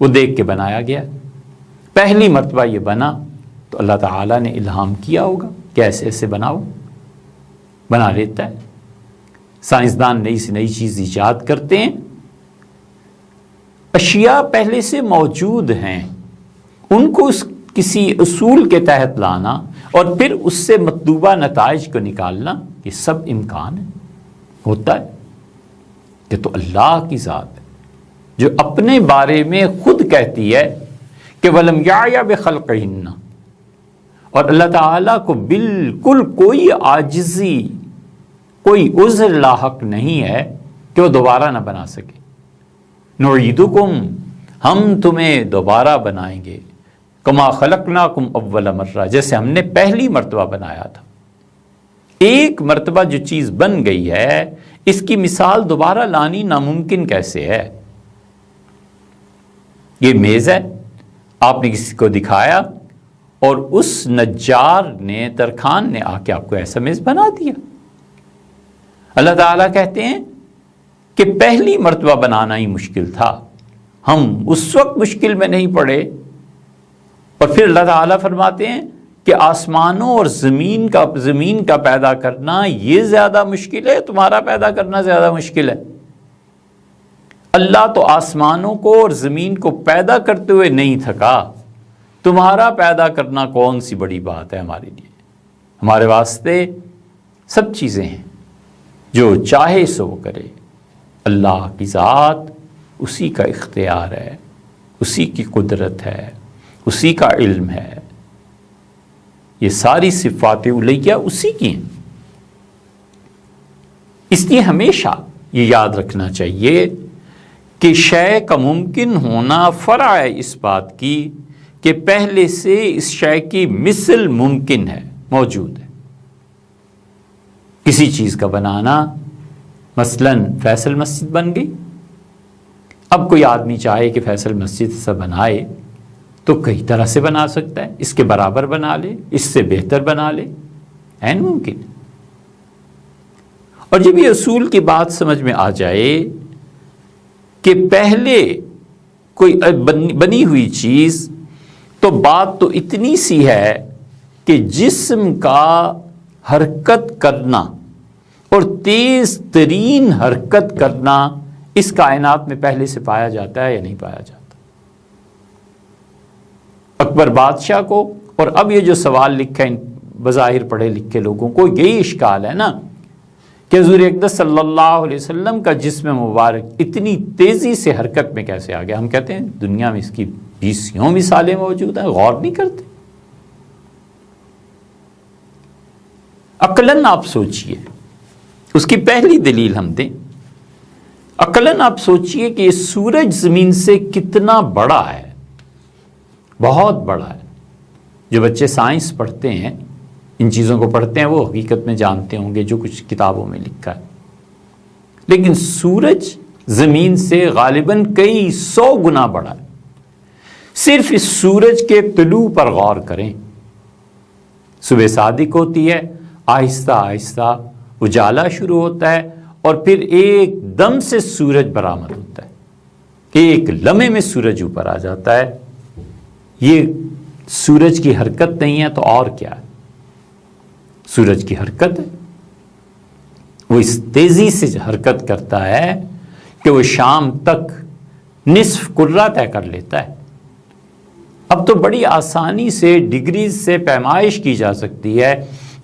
وہ دیکھ کے بنایا گیا۔ پہلی مرتبہ یہ بنا تو اللہ تعالیٰ نے الہام کیا ہوگا کہ ایسے ایسے بناؤ، بنا لیتا ہے۔ سائنسدان نئی سے نئی چیز ایجاد کرتے ہیں، اشیاء پہلے سے موجود ہیں، ان کو کسی اصول کے تحت لانا اور پھر اس سے مطلوبہ نتائج کو نکالنا، یہ سب امکان ہے، ہوتا ہے۔ یہ تو اللہ کی ذات ہے جو اپنے بارے میں خود کہتی ہے کہ وَلَمْ يَعْيَ بِخَلْقِهِنَّ، اور اللہ تعالیٰ کو بالکل کوئی عاجزی، کوئی عذر لاحق نہیں ہے کہ وہ دوبارہ نہ بنا سکے۔ نُعِيدُكُمْ، ہم تمہیں دوبارہ بنائیں گے، کما خلقناکم اول مرہ، جیسے ہم نے پہلی مرتبہ بنایا تھا۔ ایک مرتبہ جو چیز بن گئی ہے اس کی مثال دوبارہ لانی ناممکن کیسے ہے؟ یہ میز ہے، آپ نے کسی کو دکھایا اور اس نجار نے، ترخان نے آ کے آپ کو ایسا میز بنا دیا۔ اللہ تعالیٰ کہتے ہیں کہ پہلی مرتبہ بنانا ہی مشکل تھا، ہم اس وقت مشکل میں نہیں پڑے، اور پھر اللہ تعالیٰ فرماتے ہیں کہ آسمانوں اور زمین کا پیدا کرنا یہ زیادہ مشکل ہے، تمہارا پیدا کرنا زیادہ مشکل ہے۔ اللہ تو آسمانوں کو اور زمین کو پیدا کرتے ہوئے نہیں تھکا، تمہارا پیدا کرنا کون سی بڑی بات ہے ہمارے لیے؟ ہمارے واسطے سب چیزیں ہیں، جو چاہے سو کرے۔ اللہ کی ذات، اسی کا اختیار ہے، اسی کی قدرت ہے، اسی کا علم ہے، یہ ساری صفات علیہ اسی کی ہیں۔ اس لیے ہمیشہ یہ یاد رکھنا چاہیے کہ شے کا ممکن ہونا فرع ہے اس بات کی کہ پہلے سے اس شے کی مثل ممکن ہے، موجود ہے۔ کسی چیز کا بنانا، مثلا فیصل مسجد بن گئی، اب کوئی آدمی چاہے کہ فیصل مسجد سے بنائے تو کئی طرح سے بنا سکتا ہے، اس کے برابر بنا لے، اس سے بہتر بنا لے، عین ممکن۔ اور جب یہ اصول کی بات سمجھ میں آ جائے کہ پہلے کوئی بنی ہوئی چیز، تو بات تو اتنی سی ہے کہ جسم کا حرکت کرنا اور تیز ترین حرکت کرنا اس کائنات میں پہلے سے پایا جاتا ہے یا نہیں پایا جاتا؟ اکبر بادشاہ کو، اور اب یہ جو سوال لکھا ہے بظاہر پڑھے لکھے لوگوں کو، یہی اشکال ہے نا کہ حضور اقدس صلی اللہ علیہ وسلم کا جسم مبارک اتنی تیزی سے حرکت میں کیسے آ گیا؟ ہم کہتے ہیں دنیا میں اس کی 20 مثالیں موجود ہیں، غور نہیں کرتے۔ عقلاً آپ سوچئے، اس کی پہلی دلیل ہم دیں۔ عقلاً آپ سوچئے کہ یہ سورج زمین سے کتنا بڑا ہے، بہت بڑا ہے۔ جو بچے سائنس پڑھتے ہیں، ان چیزوں کو پڑھتے ہیں، وہ حقیقت میں جانتے ہوں گے جو کچھ کتابوں میں لکھا ہے، لیکن سورج زمین سے غالباً کئی 100 گنا بڑا ہے۔ صرف اس سورج کے طلوع پر غور کریں، صبح صادق ہوتی ہے، آہستہ آہستہ اجالا شروع ہوتا ہے، اور پھر ایک دم سے سورج برآمد ہوتا ہے، ایک لمحے میں سورج اوپر آ جاتا ہے۔ یہ سورج کی حرکت نہیں ہے تو اور کیا ہے؟ سورج کی حرکت ہے، وہ اس تیزی سے حرکت کرتا ہے کہ وہ شام تک نصف کرہ طے کر لیتا ہے۔ اب تو بڑی آسانی سے ڈگریز سے پیمائش کی جا سکتی ہے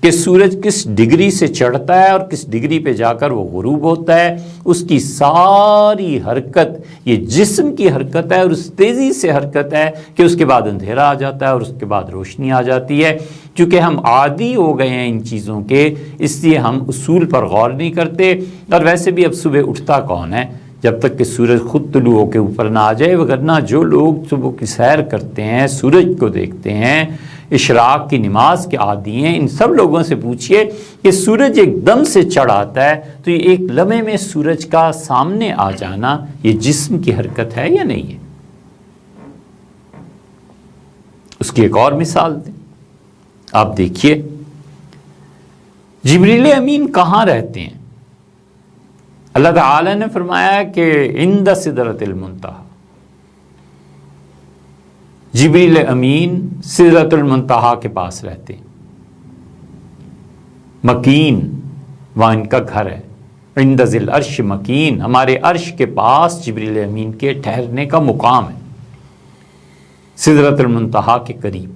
کہ سورج کس ڈگری سے چڑھتا ہے اور کس ڈگری پہ جا کر وہ غروب ہوتا ہے۔ اس کی ساری حرکت یہ جسم کی حرکت ہے، اور اس تیزی سے حرکت ہے کہ اس کے بعد اندھیرا آ جاتا ہے اور اس کے بعد روشنی آ جاتی ہے۔ چونکہ ہم عادی ہو گئے ہیں ان چیزوں کے، اس لیے ہم اصول پر غور نہیں کرتے۔ اور ویسے بھی اب صبح اٹھتا کون ہے جب تک کہ سورج خود طلوع ہو کے اوپر نہ آ جائے؟ وگرنہ جو لوگ صبح کی سیر کرتے ہیں، سورج کو دیکھتے ہیں، اشراق کی نماز کے عادی ہیں، ان سب لوگوں سے پوچھئے کہ سورج ایک دم سے چڑھ آتا ہے تو یہ ایک لمحے میں سورج کا سامنے آ جانا یہ جسم کی حرکت ہے یا نہیں ہے؟ اس کی ایک اور مثال دیں. آپ دیکھیے جبریل امین کہاں رہتے ہیں؟ اللہ تعالی نے فرمایا کہ عند سدرۃ المنتہی. جبریل امین سدرۃ المنتہی کے پاس رہتے ہیں. مکین وہاں ان کا گھر ہے. عند ذی العرش مکین، ہمارے عرش کے پاس جبریل امین کے ٹھہرنے کا مقام ہے، سدرۃ المنتہی کے قریب.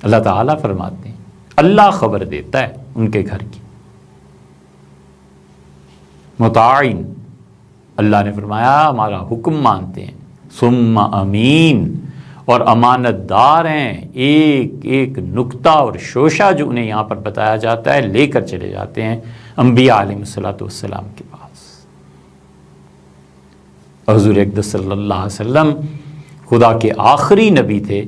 اللہ تعالیٰ فرماتے ہیں اللہ خبر دیتا ہے ان کے گھر کی. مطاعن، اللہ نے فرمایا ہمارا حکم مانتے ہیں. ثم امین، اور امانت دار ہیں. ایک ایک نکتہ اور شوشہ جو انہیں یہاں پر بتایا جاتا ہے لے کر چلے جاتے ہیں انبیاء علیہ الصلوۃ والسلام کے پاس. حضور اقدس صلی اللہ علیہ وسلم خدا کے آخری نبی تھے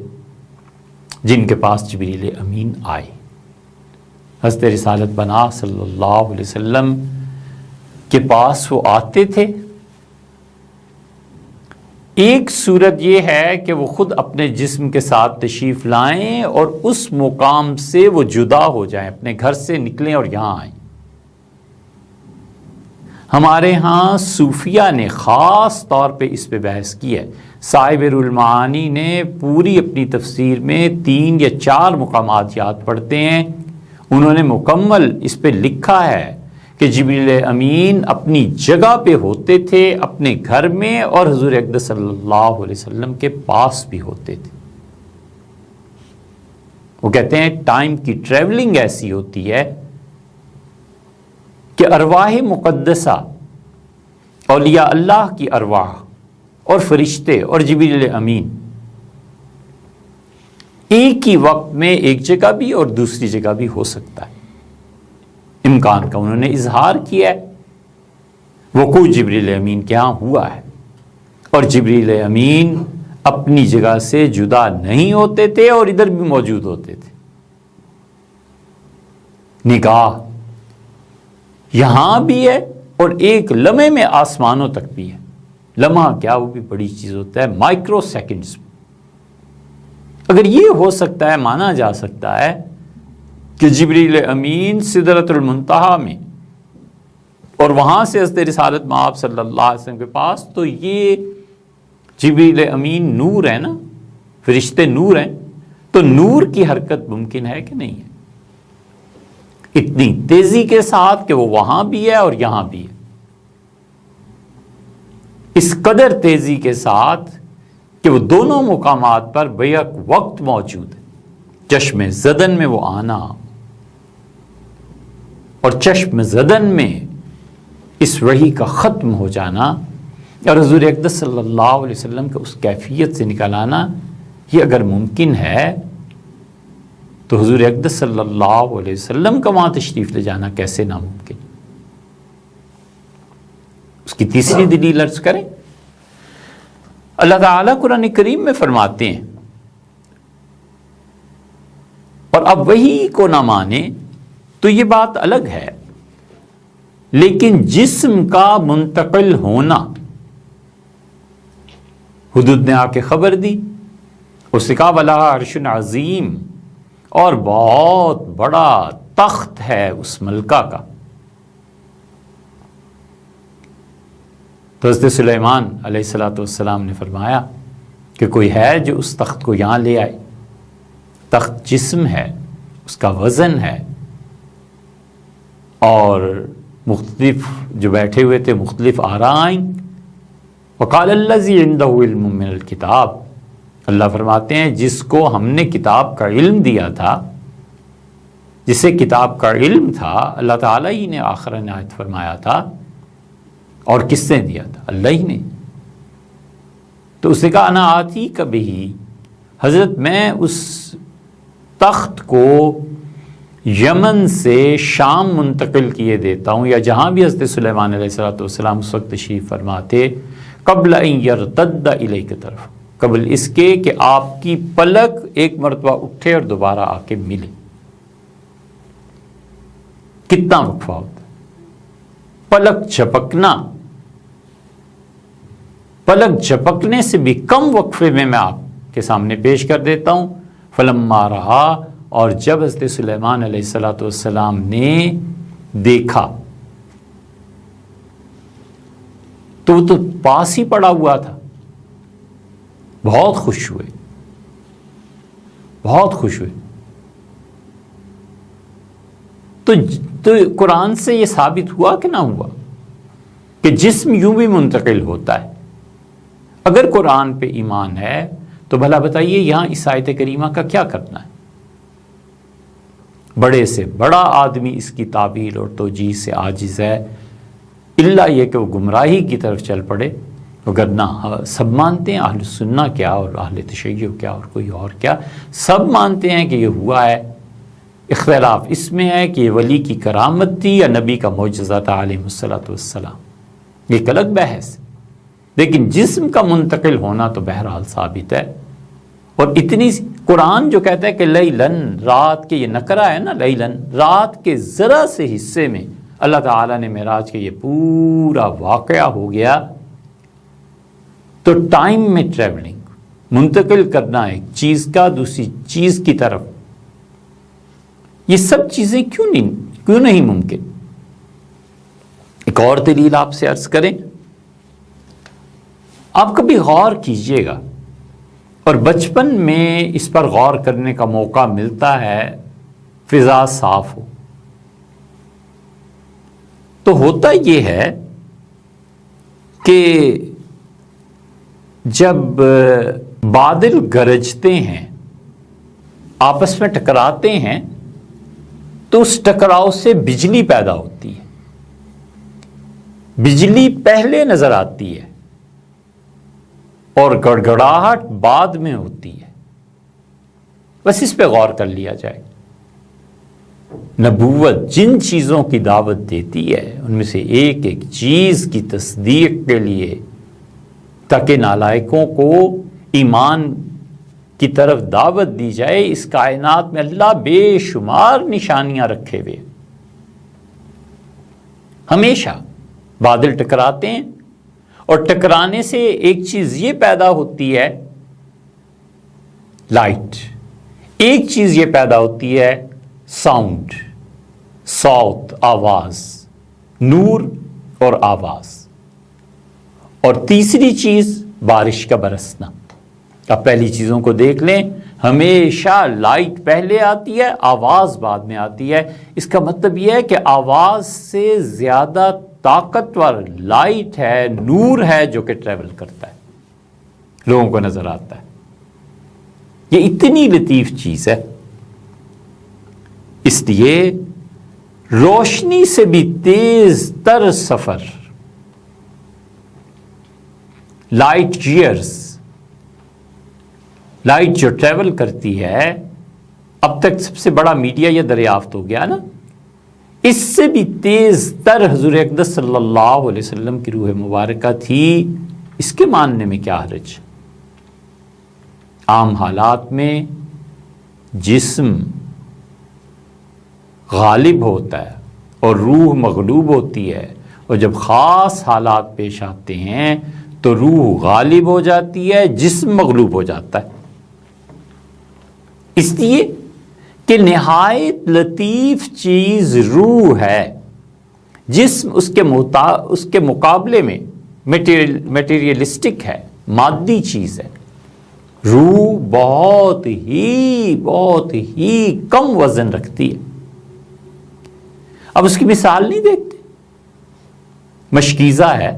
جن کے پاس جبریل امین آئے. حضرت رسالت بنا صلی اللہ علیہ وسلم کے پاس وہ آتے تھے. ایک صورت یہ ہے کہ وہ خود اپنے جسم کے ساتھ تشریف لائیں اور اس مقام سے وہ جدا ہو جائیں، اپنے گھر سے نکلیں اور یہاں آئیں. ہمارے ہاں صوفیہ نے خاص طور پہ اس پہ بحث کی ہے. صاحب روح المعانی نے پوری اپنی تفسیر میں 3 یا 4 مقامات یاد پڑھتے ہیں. انہوں نے مکمل اس پہ لکھا ہے کہ جبریل امین اپنی جگہ پہ ہوتے تھے، اپنے گھر میں، اور حضور اقدس صلی اللہ علیہ وسلم کے پاس بھی ہوتے تھے. وہ کہتے ہیں ٹائم کی ٹریولنگ ایسی ہوتی ہے کہ ارواح مقدسہ، اولیاء اللہ کی ارواح اور فرشتے اور جبریل امین ایک ہی وقت میں ایک جگہ بھی اور دوسری جگہ بھی ہو سکتا ہے. امکان کا انہوں نے اظہار کیا ہے. وقوع جبریل امین کے ہاں ہوا ہے، اور جبریل امین اپنی جگہ سے جدا نہیں ہوتے تھے اور ادھر بھی موجود ہوتے تھے. نگاہ یہاں بھی ہے اور ایک لمحے میں آسمانوں تک بھی ہے. لمحہ کیا، وہ بھی بڑی چیز ہوتا ہے، مائکرو سیکنڈز. اگر یہ ہو سکتا ہے، مانا جا سکتا ہے کہ جبریل امین سدرۃ المنتہی میں اور وہاں سے حضرت رسالت مآب صلی اللہ علیہ وسلم کے پاس، تو یہ جبریل امین نور ہے نا، فرشتے نور ہیں، تو نور کی حرکت ممکن ہے کہ نہیں ہے؟ اتنی تیزی کے ساتھ کہ وہ وہاں بھی ہے اور یہاں بھی ہے. اس قدر تیزی کے ساتھ کہ وہ دونوں مقامات پر بیک وقت موجود ہے. چشم زدن میں وہ آنا اور چشم زدن میں اس وحی کا ختم ہو جانا اور حضور اقدس صلی اللہ علیہ وسلم کے اس کیفیت سے نکل آنا، یہ اگر ممکن ہے تو حضور اقدس صلی اللہ علیہ وسلم کا وہاں تشریف لے جانا کیسے ناممکن؟ اس کی تیسری دلیل عرض کریں. اللہ تعالیٰ قرآن کریم میں فرماتے ہیں، اور اب وحی کو نہ مانے تو یہ بات الگ ہے، لیکن جسم کا منتقل ہونا، حدود نے آ کے خبر دی، اس نے کہا وَلَهَا عَرْشٌ عَظِيمٌ، اور بہت بڑا تخت ہے اس ملکہ کا. تو حضرت سلیمان علیہ السلام نے فرمایا کہ کوئی ہے جو اس تخت کو یہاں لے آئے. تخت جسم ہے، اس کا وزن ہے، اور مختلف جو بیٹھے ہوئے تھے مختلف آرائیں. وقال الذی عنده علم من الکتاب، اللہ فرماتے ہیں جس کو ہم نے کتاب کا علم دیا تھا، جسے کتاب کا علم تھا، اللہ تعالیٰ ہی نے آخر آیت فرمایا تھا. اور کس نے دیا تھا؟ اللہ ہی نے. تو اس نے کہا انا آتی کبھی، حضرت میں اس تخت کو یمن سے شام منتقل کیے دیتا ہوں، یا جہاں بھی حضرت سلیمان علیہ السلام اس وقت تشریف فرماتے، قبل ان یرتد الیک طرف، قبل اس کے کہ آپ کی پلک ایک مرتبہ اٹھے اور دوبارہ آ کے ملے. کتنا وقفہ ہوتا ہے؟ پلک جھپکنا، پلک جھپکنے سے بھی کم وقفے میں آپ کے سامنے پیش کر دیتا ہوں. فلما رہا، اور جب حضرت سلیمان علیہ السلام نے دیکھا تو وہ تو پاس ہی پڑا ہوا تھا. بہت خوش ہوئے، بہت خوش ہوئے. تو قرآن سے یہ ثابت ہوا کہ نہ ہوا کہ جسم یوں بھی منتقل ہوتا ہے. اگر قرآن پہ ایمان ہے تو بھلا بتائیے یہاں اس آیت کریمہ کا کیا کرنا ہے؟ بڑے سے بڑا آدمی اس کی تعبیر اور توجیہ سے عاجز ہے، الا یہ کہ وہ گمراہی کی طرف چل پڑے. وگرنہ سب مانتے ہیں، اہل سنہ کیا اور اہل تشیع کیا اور کوئی اور کیا، سب مانتے ہیں کہ یہ ہوا ہے. اختلاف اس میں ہے کہ یہ ولی کی کرامت تھی یا نبی کا معجزہ تھا علیہ السلام. یہ ایک الگ بحث، لیکن جسم کا منتقل ہونا تو بہرحال ثابت ہے. اور اتنی قرآن جو کہتا ہے کہ لیلن، رات کے، یہ نکرہ ہے نا، لیلن، رات کے ذرا سے حصے میں اللہ تعالیٰ نے معراج کے یہ پورا واقعہ ہو گیا. تو ٹائم میں ٹریولنگ، منتقل کرنا ایک چیز کا دوسری چیز کی طرف، یہ سب چیزیں کیوں نہیں ممکن؟ ایک اور دلیل آپ سے عرض کریں. آپ کبھی غور کیجئے گا، اور بچپن میں اس پر غور کرنے کا موقع ملتا ہے، فضا صاف ہو تو ہوتا یہ ہے کہ جب بادل گرجتے ہیں، آپس میں ٹکراتے ہیں، تو اس ٹکراؤ سے بجلی پیدا ہوتی ہے. بجلی پہلے نظر آتی ہے اور گڑگڑاہٹ بعد میں ہوتی ہے. بس اس پہ غور کر لیا جائے. نبوت جن چیزوں کی دعوت دیتی ہے ان میں سے ایک ایک چیز کی تصدیق کے لیے، تاکہ نالائقوں کو ایمان کی طرف دعوت دی جائے. اس کائنات میں اللہ بے شمار نشانیاں رکھے ہوئے. ہمیشہ بادل ٹکراتے ہیں اور ٹکرانے سے ایک چیز یہ پیدا ہوتی ہے، لائٹ. ایک چیز یہ پیدا ہوتی ہے، ساؤنڈ، صوت، آواز، نور اور آواز. اور تیسری چیز بارش کا برسنا. اب پہلی چیزوں کو دیکھ لیں، ہمیشہ لائٹ پہلے آتی ہے، آواز بعد میں آتی ہے. اس کا مطلب یہ ہے کہ آواز سے زیادہ طاقتور لائٹ ہے، نور ہے، جو کہ ٹریول کرتا ہے، لوگوں کو نظر آتا ہے. یہ اتنی لطیف چیز ہے. اس لیے روشنی سے بھی تیز تر سفر، لائٹ ایئرز، لائٹ جو ٹریول کرتی ہے، اب تک سب سے بڑا میڈیا یہ دریافت ہو گیا نا، اس سے بھی تیز تر حضور اقدس صلی اللہ علیہ وسلم کی روح مبارکہ تھی. اس کے ماننے میں کیا حرج؟ عام حالات میں جسم غالب ہوتا ہے اور روح مغلوب ہوتی ہے، اور جب خاص حالات پیش آتے ہیں تو روح غالب ہو جاتی ہے، جسم مغلوب ہو جاتا ہے. اس لیے کہ نہایت لطیف چیز روح ہے. جسم اس کے مقابلے میں میٹیریلسٹک ہے، مادی چیز ہے. روح بہت ہی کم وزن رکھتی ہے. اب اس کی مثال نہیں دیکھتے؟ مشکیزہ ہے،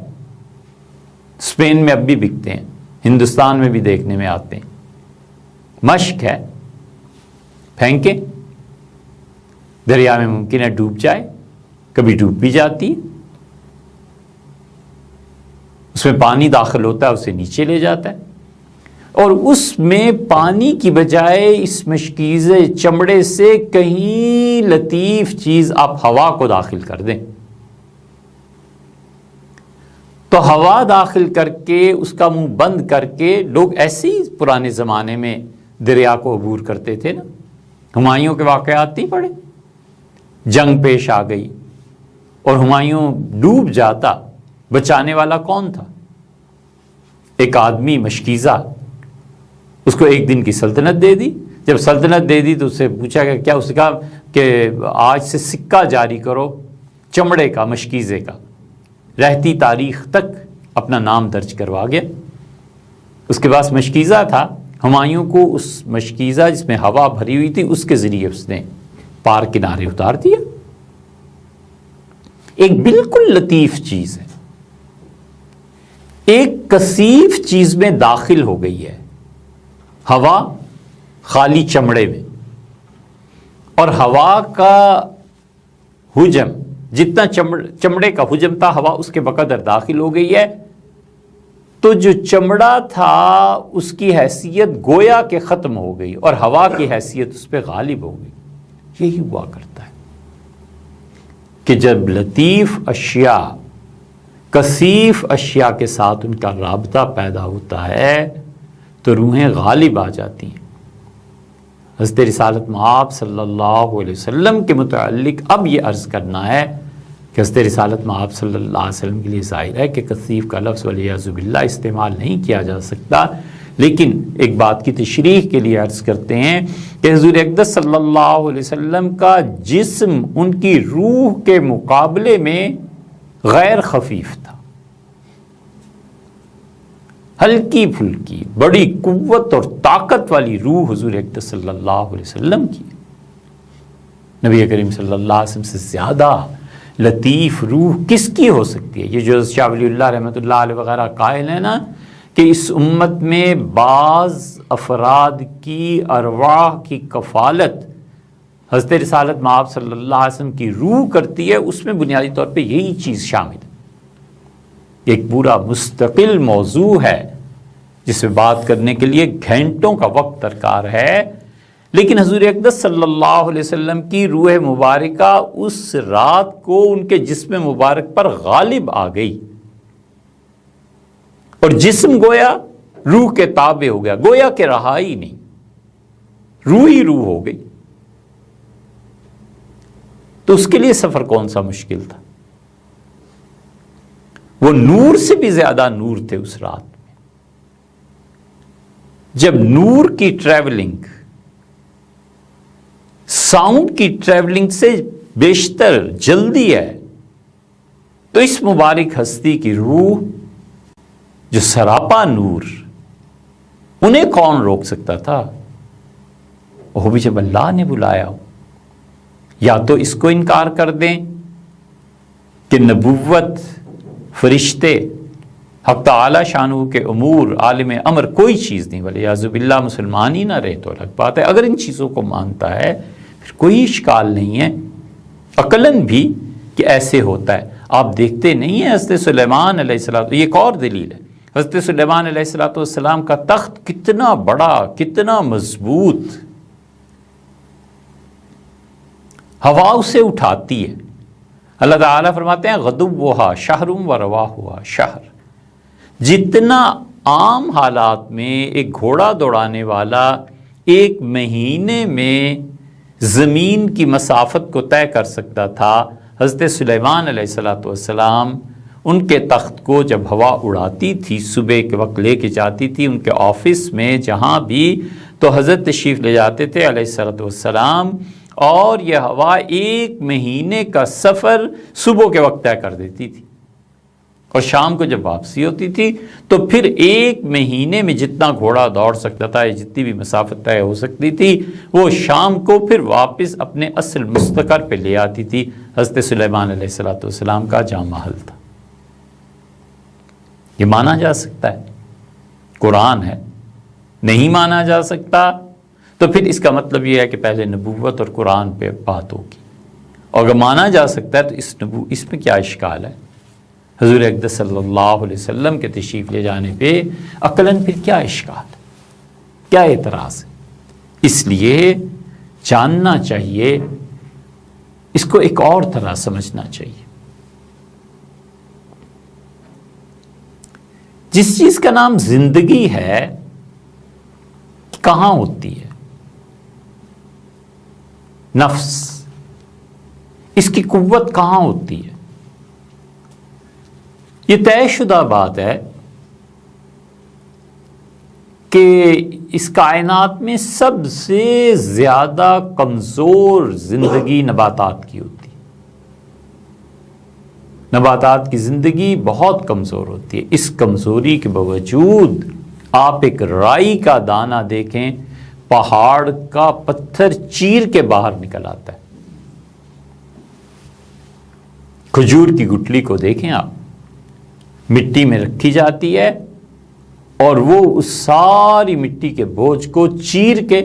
اسپین میں اب بھی بکتے ہیں، ہندوستان میں بھی دیکھنے میں آتے ہیں. مشک ہے، پھینکیں دریا میں، ممکن ہے ڈوب جائے، کبھی ڈوب بھی جاتی ہے. اس میں پانی داخل ہوتا ہے، اسے نیچے لے جاتا ہے. اور اس میں پانی کی بجائے اس مشکیزے چمڑے سے کہیں لطیف چیز آپ ہوا کو داخل کر دیں تو ہوا داخل کر کے اس کا منہ بند کر کے لوگ ایسے ہی پرانے زمانے میں دریا کو عبور کرتے تھے نا. ہمایوں کے واقعات نہیں پڑے؟ جنگ پیش آ گئی اور ہمایوں ڈوب جاتا، بچانے والا کون تھا؟ ایک آدمی مشکیزہ اس کو ایک دن کی سلطنت دے دی. جب سلطنت دے دی تو اس سے پوچھا گیا کیا؟ اس نے کہا کہ آج سے سکہ جاری کرو چمڑے کا، مشکیزے کا. رہتی تاریخ تک اپنا نام درج کروا گیا. اس کے پاس مشکیزہ تھا. ہمایوں کو اس مشکیزہ جس میں ہوا بھری ہوئی تھی اس کے ذریعے اس نے پار کنارے اتار دیا. ایک بالکل لطیف چیز ہے، ایک کثیف چیز میں داخل ہو گئی ہے ہوا خالی چمڑے میں، اور ہوا کا حجم جتنا چمڑے کا حجم تھا ہوا اس کے بقدر داخل ہو گئی ہے. تو جو چمڑا تھا اس کی حیثیت گویا کہ ختم ہو گئی اور ہوا کی حیثیت اس پہ غالب ہو گئی. یہی ہوا کرتا ہے کہ جب لطیف اشیاء کثیف اشیاء کے ساتھ ان کا رابطہ پیدا ہوتا ہے تو روحیں غالب آ جاتی ہیں. حضرت رسالت مآب صلی اللہ علیہ وسلم کے متعلق اب یہ عرض کرنا ہے کہ حضرت رسالت مآب صلی اللہ علیہ وسلم کے لیے ظاہر ہے کہ کثیف کا لفظ والعیاذ باللہ استعمال نہیں کیا جا سکتا، لیکن ایک بات کی تشریح کے لیے عرض کرتے ہیں کہ حضور اقدس صلی اللہ علیہ وسلم کا جسم ان کی روح کے مقابلے میں غیر خفیف تھا. ہلکی پھلکی بڑی قوت اور طاقت والی روح حضور اقدس صلی اللہ علیہ وسلم کی. نبی کریم صلی اللہ علیہ وسلم سے زیادہ لطیف روح کس کی ہو سکتی ہے؟ یہ جو شاہ ولی اللہ رحمۃ اللہ علیہ وغیرہ قائل ہیں نا کہ اس امت میں بعض افراد کی ارواح کی کفالت حضرت رسالت مآب صلی اللہ علیہ وسلم کی روح کرتی ہے، اس میں بنیادی طور پہ یہی چیز شامل ہے. ایک پورا مستقل موضوع ہے جس میں بات کرنے کے لیے گھنٹوں کا وقت درکار ہے، لیکن حضور اقدس صلی اللہ علیہ وسلم کی روح مبارکہ اس رات کو ان کے جسم مبارک پر غالب آ گئی اور جسم گویا روح کے تابع ہو گیا، گویا کہ رہا ہی نہیں، روح ہی روح ہو گئی. تو اس کے لیے سفر کون سا مشکل تھا؟ وہ نور سے بھی زیادہ نور تھے اس رات میں. جب نور کی ٹریولنگ ساؤنڈ کی ٹریولنگ سے بیشتر جلدی ہے تو اس مبارک ہستی کی روح جو سراپا نور، انہیں کون روک سکتا تھا؟ وہ بھی جب اللہ نے بلایا ہو. یا تو اس کو انکار کر دیں کہ نبوت، فرشتے، حق تعالی شانہ کے امور، عالم امر کوئی چیز نہیں، ولیعوذ باللہ مسلمان ہی نہ رہے تو الگ بات ہے. اگر ان چیزوں کو مانتا ہے پھر کوئی اشکال نہیں ہے عقلاً بھی کہ ایسے ہوتا ہے. آپ دیکھتے نہیں ہیں حضرت سلیمان علیہ السلام، یہ ایک اور دلیل ہے، حضرت سلیمان علیہ السلام کا تخت کتنا بڑا، کتنا مضبوط، ہوا اسے اٹھاتی ہے. اللہ تعالیٰ فرماتے ہیں غدوہا شہر و رواحا شہر. جتنا عام حالات میں ایک گھوڑا دوڑانے والا ایک مہینے میں زمین کی مسافت کو طے کر سکتا تھا، حضرت سلیمان علیہ السلام ان کے تخت کو جب ہوا اڑاتی تھی، صبح کے وقت لے کے جاتی تھی ان کے آفس میں جہاں بھی، تو حضرت تشریف لے جاتے تھے علیہ السلام، اور یہ ہوا ایک مہینے کا سفر صبح کے وقت طے کر دیتی تھی. اور شام کو جب واپسی ہوتی تھی تو پھر ایک مہینے میں جتنا گھوڑا دوڑ سکتا تھا، جتنی بھی مسافت طے ہو سکتی تھی، وہ شام کو پھر واپس اپنے اصل مستقر پہ لے آتی تھی. حضرت سلیمان علیہ السلام کا جہاں محل تھا. یہ مانا جا سکتا ہے، قرآن ہے. نہیں مانا جا سکتا تو پھر اس کا مطلب یہ ہے کہ پہلے نبوت اور قرآن پہ بات ہوگی. اور اگر مانا جا سکتا ہے تو اس میں کیا اشکال ہے؟ حضور اقدس صلی اللہ علیہ وسلم کے تشریف لے جانے پہ عقلاً پھر کیا اشکال ہے، کیا اعتراض ہے؟ اس لیے جاننا چاہیے، اس کو ایک اور طرح سمجھنا چاہیے. جس چیز کا نام زندگی ہے کہاں ہوتی ہے؟ نفس، اس کی قوت کہاں ہوتی ہے؟ یہ طے شدہ بات ہے کہ اس کائنات میں سب سے زیادہ کمزور زندگی نباتات کی ہوتی ہے، نباتات کی زندگی بہت کمزور ہوتی ہے۔ اس کمزوری کے باوجود آپ ایک رائی کا دانہ دیکھیں، پہاڑ کا پتھر چیر کے باہر نکل آتا ہے۔ کھجور کی گٹلی کو دیکھیں آپ، مٹی میں رکھی جاتی ہے اور وہ اس ساری مٹی کے بوجھ کو چیر کے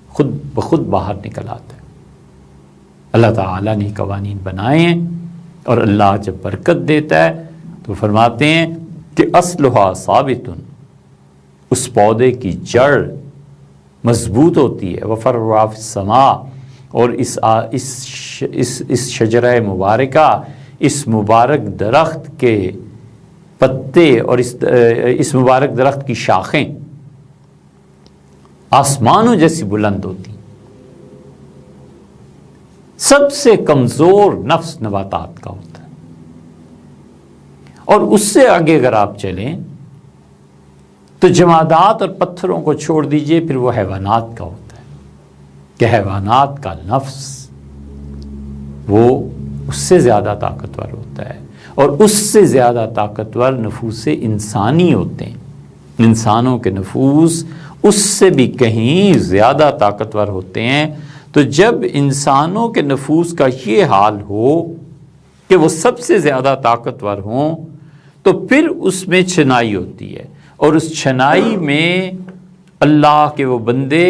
خود بخود باہر نکل آتا ہے۔ اللہ تعالیٰ نے قوانین بنائے ہیں، اور اللہ جب برکت دیتا ہے تو فرماتے ہیں کہ اصلھا ثابت، اس پودے کی جڑ مضبوط ہوتی ہے، وفرع فی السماء، اور اس شجرہ مبارکہ، اس مبارک درخت کے پتے اور اس مبارک درخت کی شاخیں آسمانوں جیسی بلند ہوتی ہیں۔ سب سے کمزور نفس نباتات کا ہوتا ہے، اور اس سے آگے اگر آپ چلیں تو جمادات اور پتھروں کو چھوڑ دیجئے، پھر وہ حیوانات کا ہوتا ہے کہ حیوانات کا نفس وہ اس سے زیادہ طاقتور ہوتا ہے، اور اس سے زیادہ طاقتور نفوس انسانی ہوتے ہیں۔ انسانوں کے نفوس اس سے بھی کہیں زیادہ طاقتور ہوتے ہیں۔ تو جب انسانوں کے نفوس کا یہ حال ہو کہ وہ سب سے زیادہ طاقتور ہوں، تو پھر اس میں چھنائی ہوتی ہے، اور اس چھنائی میں اللہ کے وہ بندے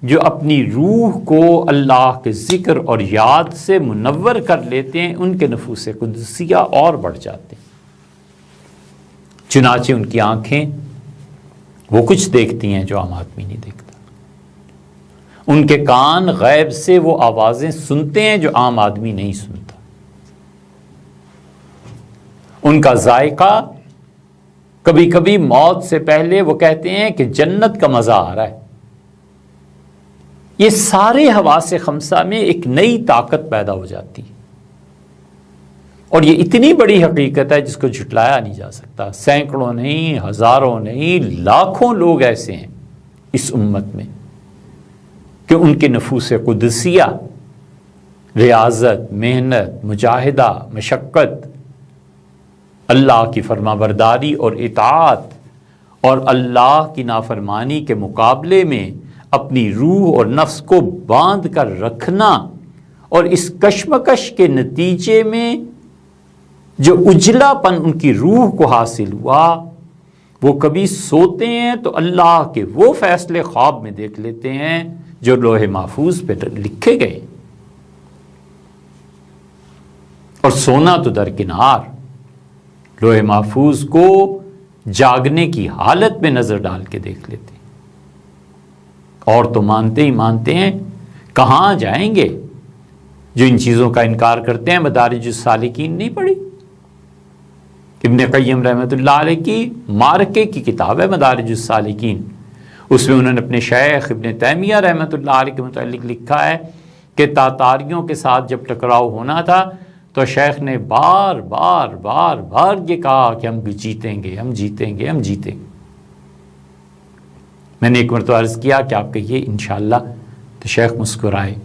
جو اپنی روح کو اللہ کے ذکر اور یاد سے منور کر لیتے ہیں، ان کے نفوس قدسیہ اور بڑھ جاتے ہیں۔ چنانچہ ان کی آنکھیں وہ کچھ دیکھتی ہیں جو عام آدمی نہیں دیکھتا، ان کے کان غیب سے وہ آوازیں سنتے ہیں جو عام آدمی نہیں سنتا، ان کا ذائقہ کبھی کبھی موت سے پہلے وہ کہتے ہیں کہ جنت کا مزہ آ رہا ہے۔ یہ سارے حواس خمسہ میں ایک نئی طاقت پیدا ہو جاتی ہے، اور یہ اتنی بڑی حقیقت ہے جس کو جھٹلایا نہیں جا سکتا۔ سینکڑوں نہیں، ہزاروں نہیں، لاکھوں لوگ ایسے ہیں اس امت میں کہ ان کے نفوس قدسیہ ریاضت، محنت، مجاہدہ، مشقت، اللہ کی فرما برداری اور اطاعت اور اللہ کی نافرمانی کے مقابلے میں اپنی روح اور نفس کو باندھ کر رکھنا، اور اس کشمکش کے نتیجے میں جو اجلا پن ان کی روح کو حاصل ہوا، وہ کبھی سوتے ہیں تو اللہ کے وہ فیصلے خواب میں دیکھ لیتے ہیں جو لوح محفوظ پہ لکھے گئے، اور سونا تو درکنار، لوح محفوظ کو جاگنے کی حالت میں نظر ڈال کے دیکھ لیتے ہیں۔ اور تو مانتے ہی مانتے ہیں، کہاں جائیں گے جو ان چیزوں کا انکار کرتے ہیں؟ مدارج السالکین نہیں پڑھی؟ ابن قیم رحمۃ اللہ علیہ کی مارکے کی کتاب ہے مدارج السالکین، اس میں انہوں نے اپنے شیخ ابن تیمیہ رحمۃ اللہ علیہ کے متعلق لکھا ہے کہ تاتاریوں کے ساتھ جب ٹکراؤ ہونا تھا تو شیخ نے بار بار بار بار یہ کہا کہ ہم جیتیں گے، ہم جیتیں گے، ہم جیتیں گے۔ میں نے ایک مرتبہ عرض کیا کہ آپ کہیے انشاءاللہ، تو شیخ مسکرائے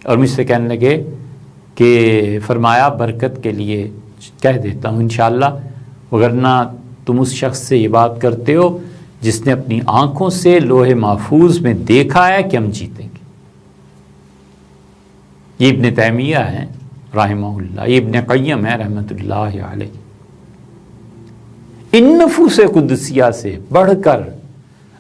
اور مجھ سے کہنے لگے کہ فرمایا برکت کے لیے کہہ دیتا ہوں انشاءاللہ، وگرنہ تم اس شخص سے یہ بات کرتے ہو جس نے اپنی آنکھوں سے لوح محفوظ میں دیکھا ہے کہ ہم جیتیں گے۔ یہ ابن تیمیہ ہیں رحمہ اللہ، یہ ابن قیم ہے رحمۃ اللہ علیہ۔ ان نفوس قدسیہ سے بڑھ کر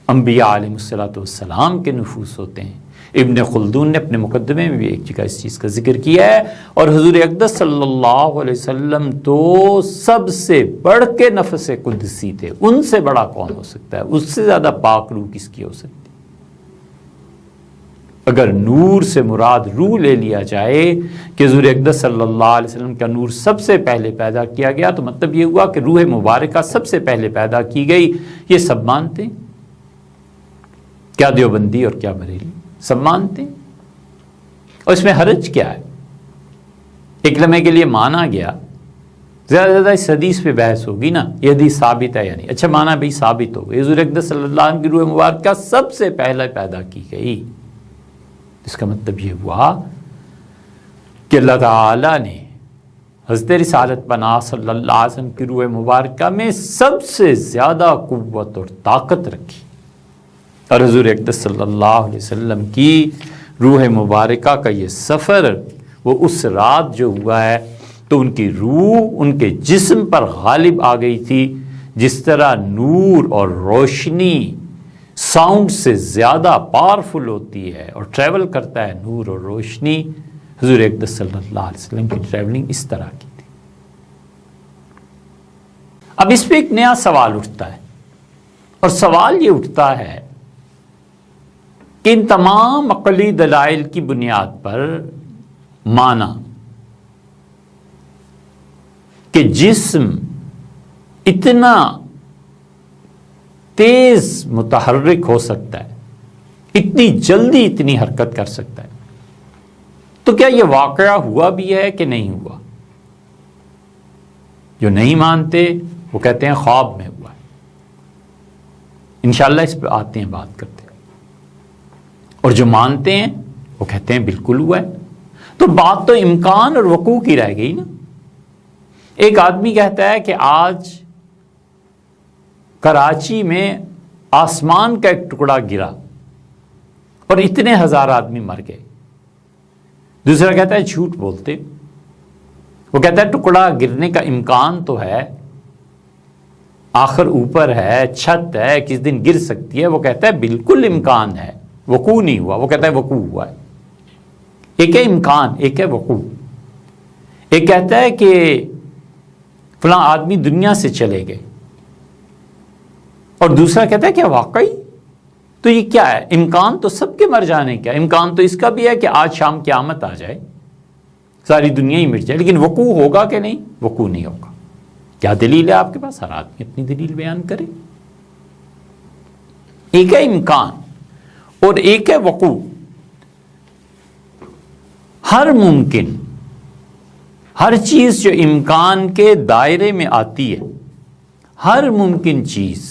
انبیاء علیہ السلام کے نفوس ہوتے ہیں۔ ابن خلدون نے اپنے مقدمے میں بھی ایک جگہ اس چیز کا ذکر کیا ہے، اور حضور اقدس صلی اللہ علیہ وسلم تو سب سے بڑھ کے نفس قدسی تھے، ان سے بڑا کون ہو سکتا ہے؟ اس سے زیادہ پاک روح کس کی ہو سکتی؟ اگر نور سے مراد روح لے لیا جائے کہ حضور اقدس صلی اللہ علیہ وسلم کا نور سب سے پہلے پیدا کیا گیا، تو مطلب یہ ہوا کہ روح مبارکہ سب سے پہلے پیدا کی گئی۔ یہ سب مانتے ہیں، کیا دیوبندی اور کیا بریلی، سب مانتے ہیں، اور اس میں حرج کیا ہے؟ ایک لمحے کے لیے مانا گیا، زیادہ سے زیادہ اس حدیث پہ بحث ہوگی نا، یہ حدیث ثابت ہے یا نہیں. اچھا مانا بھائی ثابت ہو گئی، حضور اقدس صلی اللہ علیہ وسلم کی روح مبارکہ سب سے پہلے پیدا کی گئی. اس کا مطلب یہ ہوا کہ اللہ تعالیٰ نے حضرت رسالت پناہ صلی اللہ علیہ وسلم کی روح مبارکہ میں سب سے زیادہ قوت اور طاقت رکھی، اور حضور اقدس صلی اللہ علیہ وسلم کی روح مبارکہ کا یہ سفر وہ اس رات جو ہوا ہے تو ان کی روح ان کے جسم پر غالب آ گئی تھی، جس طرح نور اور روشنی ساؤنڈ سے زیادہ پاورفل ہوتی ہے اور ٹریول کرتا ہے نور اور روشنی. حضور اقدس صلی اللہ علیہ وسلم کی ٹریولنگ اس طرح کی تھی. اب اس پہ ایک نیا سوال اٹھتا ہے، اور سوال یہ اٹھتا ہے کہ ان تمام عقلی دلائل کی بنیاد پر مانا کہ جسم اتنا تیز متحرک ہو سکتا ہے، اتنی جلدی اتنی حرکت کر سکتا ہے، تو کیا یہ واقعہ ہوا بھی ہے کہ نہیں ہوا؟ جو نہیں مانتے وہ کہتے ہیں خواب میں ہوا ہے. انشاءاللہ اس پہ آتے ہیں، بات کرتے ہیں. اور جو مانتے ہیں وہ کہتے ہیں بالکل ہوا ہے. تو بات تو امکان اور وقوع کی رہ گئی نا. ایک آدمی کہتا ہے کہ آج کراچی میں آسمان کا ایک ٹکڑا گرا اور اتنے ہزار آدمی مر گئے. دوسرا کہتا ہے جھوٹ بولتے. وہ کہتا ہے ٹکڑا گرنے کا امکان تو ہے، آخر اوپر ہے، چھت ہے، کس دن گر سکتی ہے. وہ کہتا ہے بالکل امکان ہے، وقوع نہیں ہوا. وہ کہتا ہے وقوع ہوا ہے. ایک ہے امکان، ایک ہے وقوع. ایک کہتا ہے کہ فلاں آدمی دنیا سے چلے گئے، اور دوسرا کہتا ہے کیا واقعی؟ تو یہ کیا ہے؟ امکان تو سب کے مر جانے کا. امکان تو اس کا بھی ہے کہ آج شام قیامت آ جائے، ساری دنیا ہی مٹ جائے، لیکن وقوع ہوگا کہ نہیں؟ وقوع نہیں ہوگا. کیا دلیل ہے آپ کے پاس؟ ہر آدمی اپنی دلیل بیان کرے. ایک ہے امکان اور ایک ہے وقوع. ہر ممکن، ہر چیز جو امکان کے دائرے میں آتی ہے، ہر ممکن چیز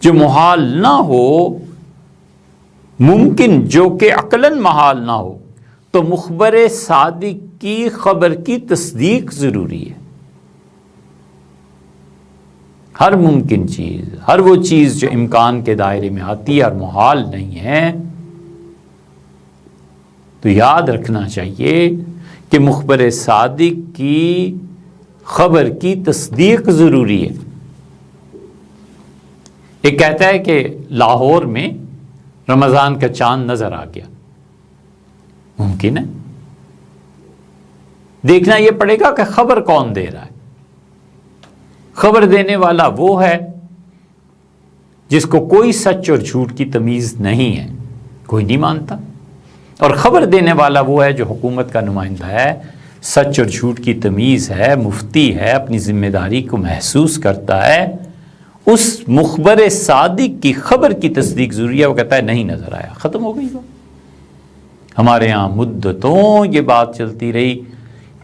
جو محال نہ ہو، ممکن جو کہ عقلاً محال نہ ہو، تو مخبر صادق کی خبر کی تصدیق ضروری ہے. ہر ممکن چیز، ہر وہ چیز جو امکان کے دائرے میں آتی ہے اور محال نہیں ہے، تو یاد رکھنا چاہیے کہ مخبر صادق کی خبر کی تصدیق ضروری ہے. ایک کہتا ہے کہ لاہور میں رمضان کا چاند نظر آ گیا. ممکن ہے، دیکھنا یہ پڑے گا کہ خبر کون دے رہا ہے. خبر دینے والا وہ ہے جس کو کوئی سچ اور جھوٹ کی تمیز نہیں ہے، کوئی نہیں مانتا. اور خبر دینے والا وہ ہے جو حکومت کا نمائندہ ہے، سچ اور جھوٹ کی تمیز ہے، مفتی ہے، اپنی ذمہ داری کو محسوس کرتا ہے. اس مخبر صادق کی خبر کی تصدیق ضروری ہے. وہ کہتا ہے نہیں نظر آیا، ختم ہو گئی بات. ہمارے ہاں مدتوں یہ بات چلتی رہی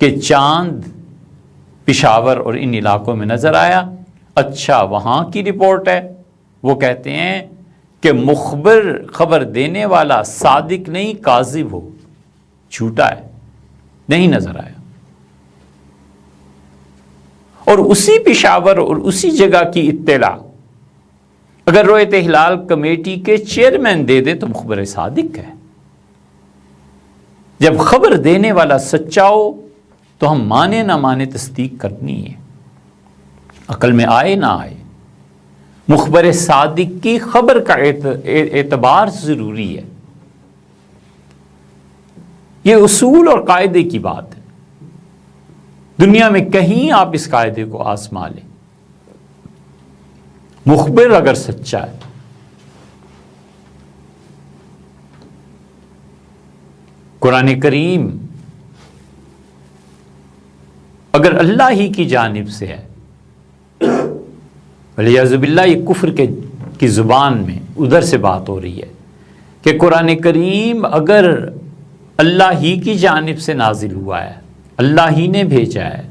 کہ چاند پشاور اور ان علاقوں میں نظر آیا. اچھا وہاں کی رپورٹ ہے. وہ کہتے ہیں کہ مخبر خبر دینے والا صادق نہیں کاذب ہو، جھوٹا ہے، نہیں نظر آیا. اور اسی پشاور اور اسی جگہ کی اطلاع اگر رؤیت ہلال کمیٹی کے چیئرمین دے دے تو مخبر صادق ہے. جب خبر دینے والا سچا ہو تو ہم مانے نہ مانے تصدیق کرنی ہے، عقل میں آئے نہ آئے. مخبر صادق کی خبر کا اعتبار ضروری ہے. یہ اصول اور قاعدے کی بات ہے. دنیا میں کہیں آپ اس قاعدے کو آزما لیں. مخبر اگر سچا ہے، قرآن کریم اگر اللہ ہی کی جانب سے ہے، والعیاذ باللہ یہ کفر کی زبان میں ادھر سے بات ہو رہی ہے کہ قرآن کریم اگر اللہ ہی کی جانب سے نازل ہوا ہے، اللہ ہی نے بھیجا ہے،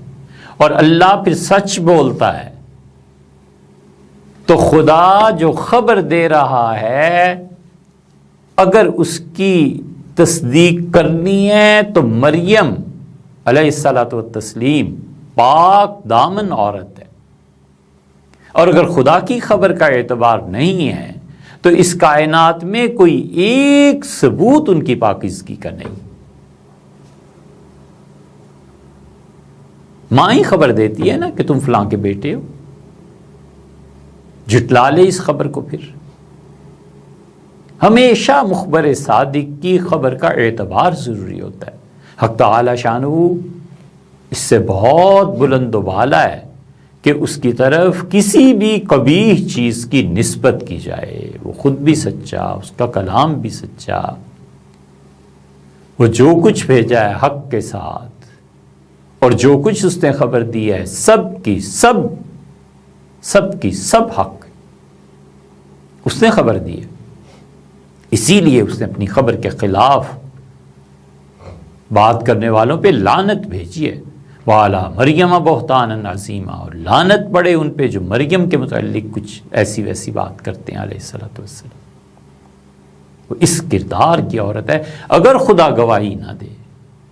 اور اللہ پھر سچ بولتا ہے، تو خدا جو خبر دے رہا ہے اگر اس کی تصدیق کرنی ہے تو مریم علیہ الصلوۃ والتسلیم پاک دامن عورت ہے، اور اگر خدا کی خبر کا اعتبار نہیں ہے تو اس کائنات میں کوئی ایک ثبوت ان کی پاکیزگی کا نہیں۔ ماں ہی خبر دیتی ہے نا کہ تم فلاں کے بیٹے ہو، جھٹلا لے اس خبر کو۔ پھر ہمیشہ مخبر صادق کی خبر کا اعتبار ضروری ہوتا ہے۔ حق تعالی شانہ اس سے بہت بلند و بالا ہے کہ اس کی طرف کسی بھی قبیح چیز کی نسبت کی جائے، وہ خود بھی سچا، اس کا کلام بھی سچا، وہ جو کچھ بھیجا ہے حق کے ساتھ، اور جو کچھ اس نے خبر دی ہے سب کی سب حق اس نے خبر دی ہے۔ اسی لیے اس نے اپنی خبر کے خلاف بات کرنے والوں پہ لعنت بھیجی ہے، وَعَلَىٰ مَرْيَمَ بُهْتَانًا عَظِيمًا، اور لعنت پڑے ان پہ جو مریم کے متعلق کچھ ایسی ویسی بات کرتے ہیں علیہ الصلوۃ والسلام۔ وہ اس کردار کی عورت ہے، اگر خدا گواہی نہ دے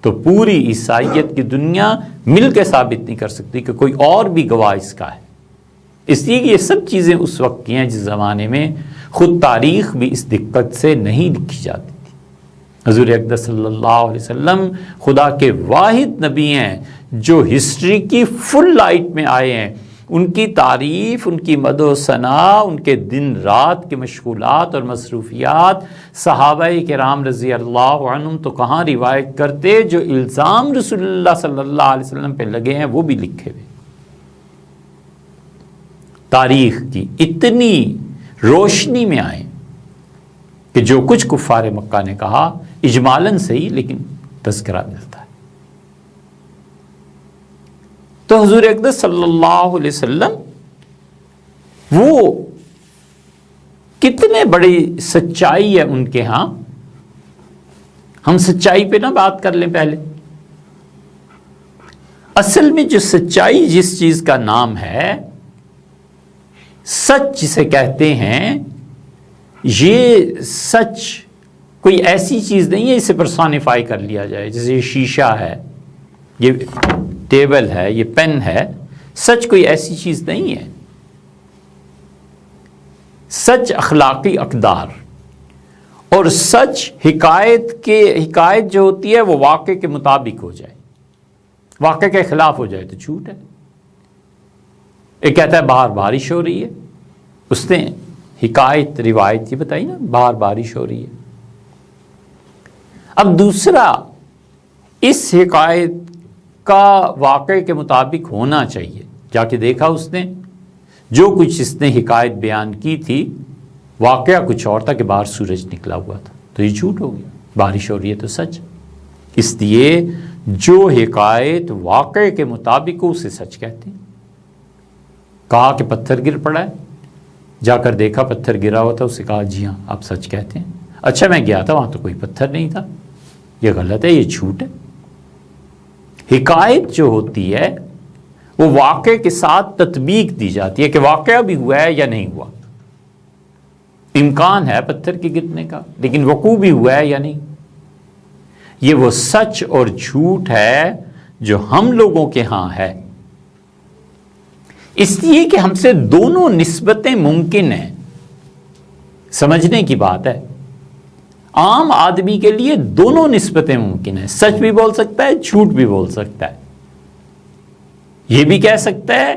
تو پوری عیسائیت کی دنیا مل کے ثابت نہیں کر سکتی کہ کوئی اور بھی گواہ اس کا ہے۔ اس لیے کہ یہ سب چیزیں اس وقت کی ہیں جس زمانے میں خود تاریخ بھی اس دقت سے نہیں لکھی جاتی تھی۔ حضور اقدس صلی اللہ علیہ وسلم خدا کے واحد نبی ہیں جو ہسٹری کی فل لائٹ میں آئے ہیں۔ ان کی تعریف، ان کی مدح و ثناء، ان کے دن رات کے مشغولات اور مصروفیات صحابہ کرام رضی اللہ عنہم تو کہاں روایت کرتے، جو الزام رسول اللہ صلی اللہ علیہ وسلم پہ لگے ہیں وہ بھی لکھے ہوئے۔ تاریخ کی اتنی روشنی میں آئے کہ جو کچھ کفار مکہ نے کہا اجمالاً صحیح لیکن تذکرہ ملتا ہے۔ تو حضور اقدس صلی اللہ علیہ وسلم وہ کتنے بڑی سچائی ہے ان کے ہاں۔ ہم سچائی پہ نہ بات کر لیں پہلے۔ اصل میں جو سچائی جس چیز کا نام ہے، سچ جسے کہتے ہیں، یہ سچ کوئی ایسی چیز نہیں ہے اسے پرسونیفائی کر لیا جائے، جیسے یہ شیشہ ہے، یہ ٹیبل ہے، یہ پین ہے۔ سچ کوئی ایسی چیز نہیں ہے۔ سچ اخلاقی اقدار، اور سچ حکایت جو ہوتی ہے وہ واقع کے مطابق ہو جائے، واقع کے خلاف ہو جائے تو جھوٹ ہے۔ ایک کہتا ہے باہر بارش ہو رہی ہے، اس نے حکایت روایت یہ بتائی نا باہر بارش ہو رہی ہے۔ اب دوسرا، اس حکایت کا واقع کے مطابق ہونا چاہیے، جا کے دیکھا اس نے جو کچھ اس نے حکایت بیان کی تھی واقعہ کچھ اور تھا کہ باہر سورج نکلا ہوا تھا، تو یہ جھوٹ ہو گیا۔ بارش ہو رہی ہے تو سچ۔ اس لیے جو حکایت واقع کے مطابق ہو اسے سچ کہتے ہیں۔ کہا کہ پتھر گر پڑا ہے، جا کر دیکھا پتھر گرا ہوا تھا، اسے کہا جی ہاں آپ سچ کہتے ہیں۔ اچھا میں گیا تھا وہاں تو کوئی پتھر نہیں تھا، یہ غلط ہے، یہ جھوٹ ہے۔ حکایت جو ہوتی ہے وہ واقع کے ساتھ تطبیق دی جاتی ہے کہ واقعہ بھی ہوا ہے یا نہیں ہوا۔ امکان ہے پتھر کے گرنے کا، لیکن وقوع بھی ہوا ہے یا نہیں۔ یہ وہ سچ اور جھوٹ ہے جو ہم لوگوں کے ہاں ہے۔ اس لیے کہ ہم سے دونوں نسبتیں ممکن ہیں۔ سمجھنے کی بات ہے، عام آدمی کے لیے دونوں نسبتیں ممکن ہیں، سچ بھی بول سکتا ہے، جھوٹ بھی بول سکتا ہے۔ یہ بھی کہہ سکتا ہے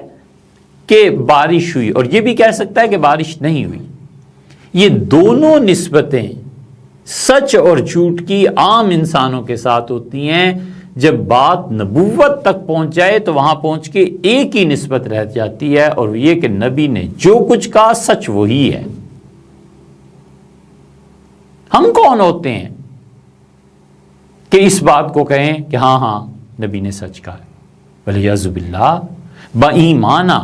کہ بارش ہوئی اور یہ بھی کہہ سکتا ہے کہ بارش نہیں ہوئی۔ یہ دونوں نسبتیں سچ اور جھوٹ کی عام انسانوں کے ساتھ ہوتی ہیں۔ جب بات نبوت تک پہنچ جائے تو وہاں پہنچ کے ایک ہی نسبت رہ جاتی ہے، اور یہ کہ نبی نے جو کچھ کہا سچ وہی ہے۔ ہم کون ہوتے ہیں کہ اس بات کو کہیں کہ ہاں ہاں نبی نے سچ کہا ہے؟ وَلِعِیَاذُ بِاللَّہ، بَایمانہ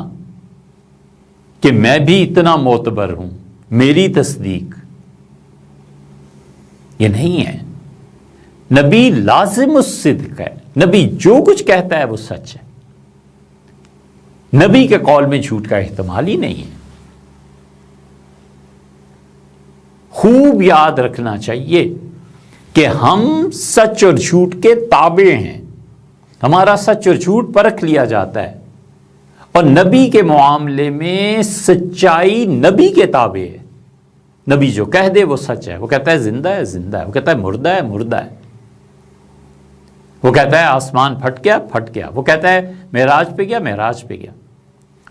کہ میں بھی اتنا معتبر ہوں، میری تصدیق یہ نہیں ہے۔ نبی لازم الصدق ہے، نبی جو کچھ کہتا ہے وہ سچ ہے۔ نبی کے قول میں جھوٹ کا احتمال ہی نہیں ہے۔ خوب یاد رکھنا چاہیے کہ ہم سچ اور جھوٹ کے تابع ہیں، ہمارا سچ اور جھوٹ پرکھ لیا جاتا ہے، اور نبی کے معاملے میں سچائی نبی کے تابع ہے۔ نبی جو کہہ دے وہ سچ ہے، وہ کہتا ہے زندہ ہے زندہ ہے، وہ کہتا ہے مردہ ہے مردہ ہے، وہ کہتا ہے آسمان پھٹ گیا، وہ کہتا ہے معراج پہ گیا۔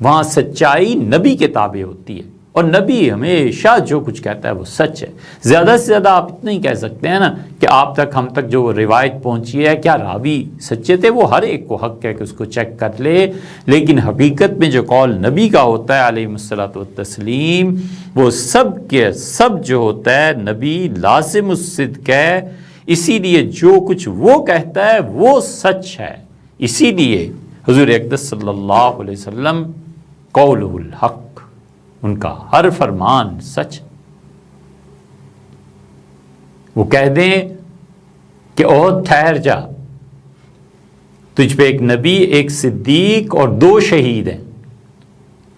وہاں سچائی نبی کے تابع ہوتی ہے، اور نبی ہمیشہ جو کچھ کہتا ہے وہ سچ ہے۔ زیادہ سے زیادہ آپ اتنا ہی کہہ سکتے ہیں نا کہ آپ تک ہم تک جو روایت پہنچی ہے کیا راوی سچے تھے، وہ ہر ایک کو حق ہے کہ اس کو چیک کر لے، لیکن حقیقت میں جو قول نبی کا ہوتا ہے علیہ الصلوۃ والتسلیم، وہ سب کے سب جو ہوتا ہے نبی لازم الصدق ہے۔ اسی لیے جو کچھ وہ کہتا ہے وہ سچ ہے، اسی لیے حضور اقدس صلی اللہ علیہ وسلم قولہ الحق، ان کا ہر فرمان سچ۔ وہ کہہ دیں کہ اوہ ٹھہر جا، تجھ پہ ایک نبی، ایک صدیق اور 2 شہید ہیں،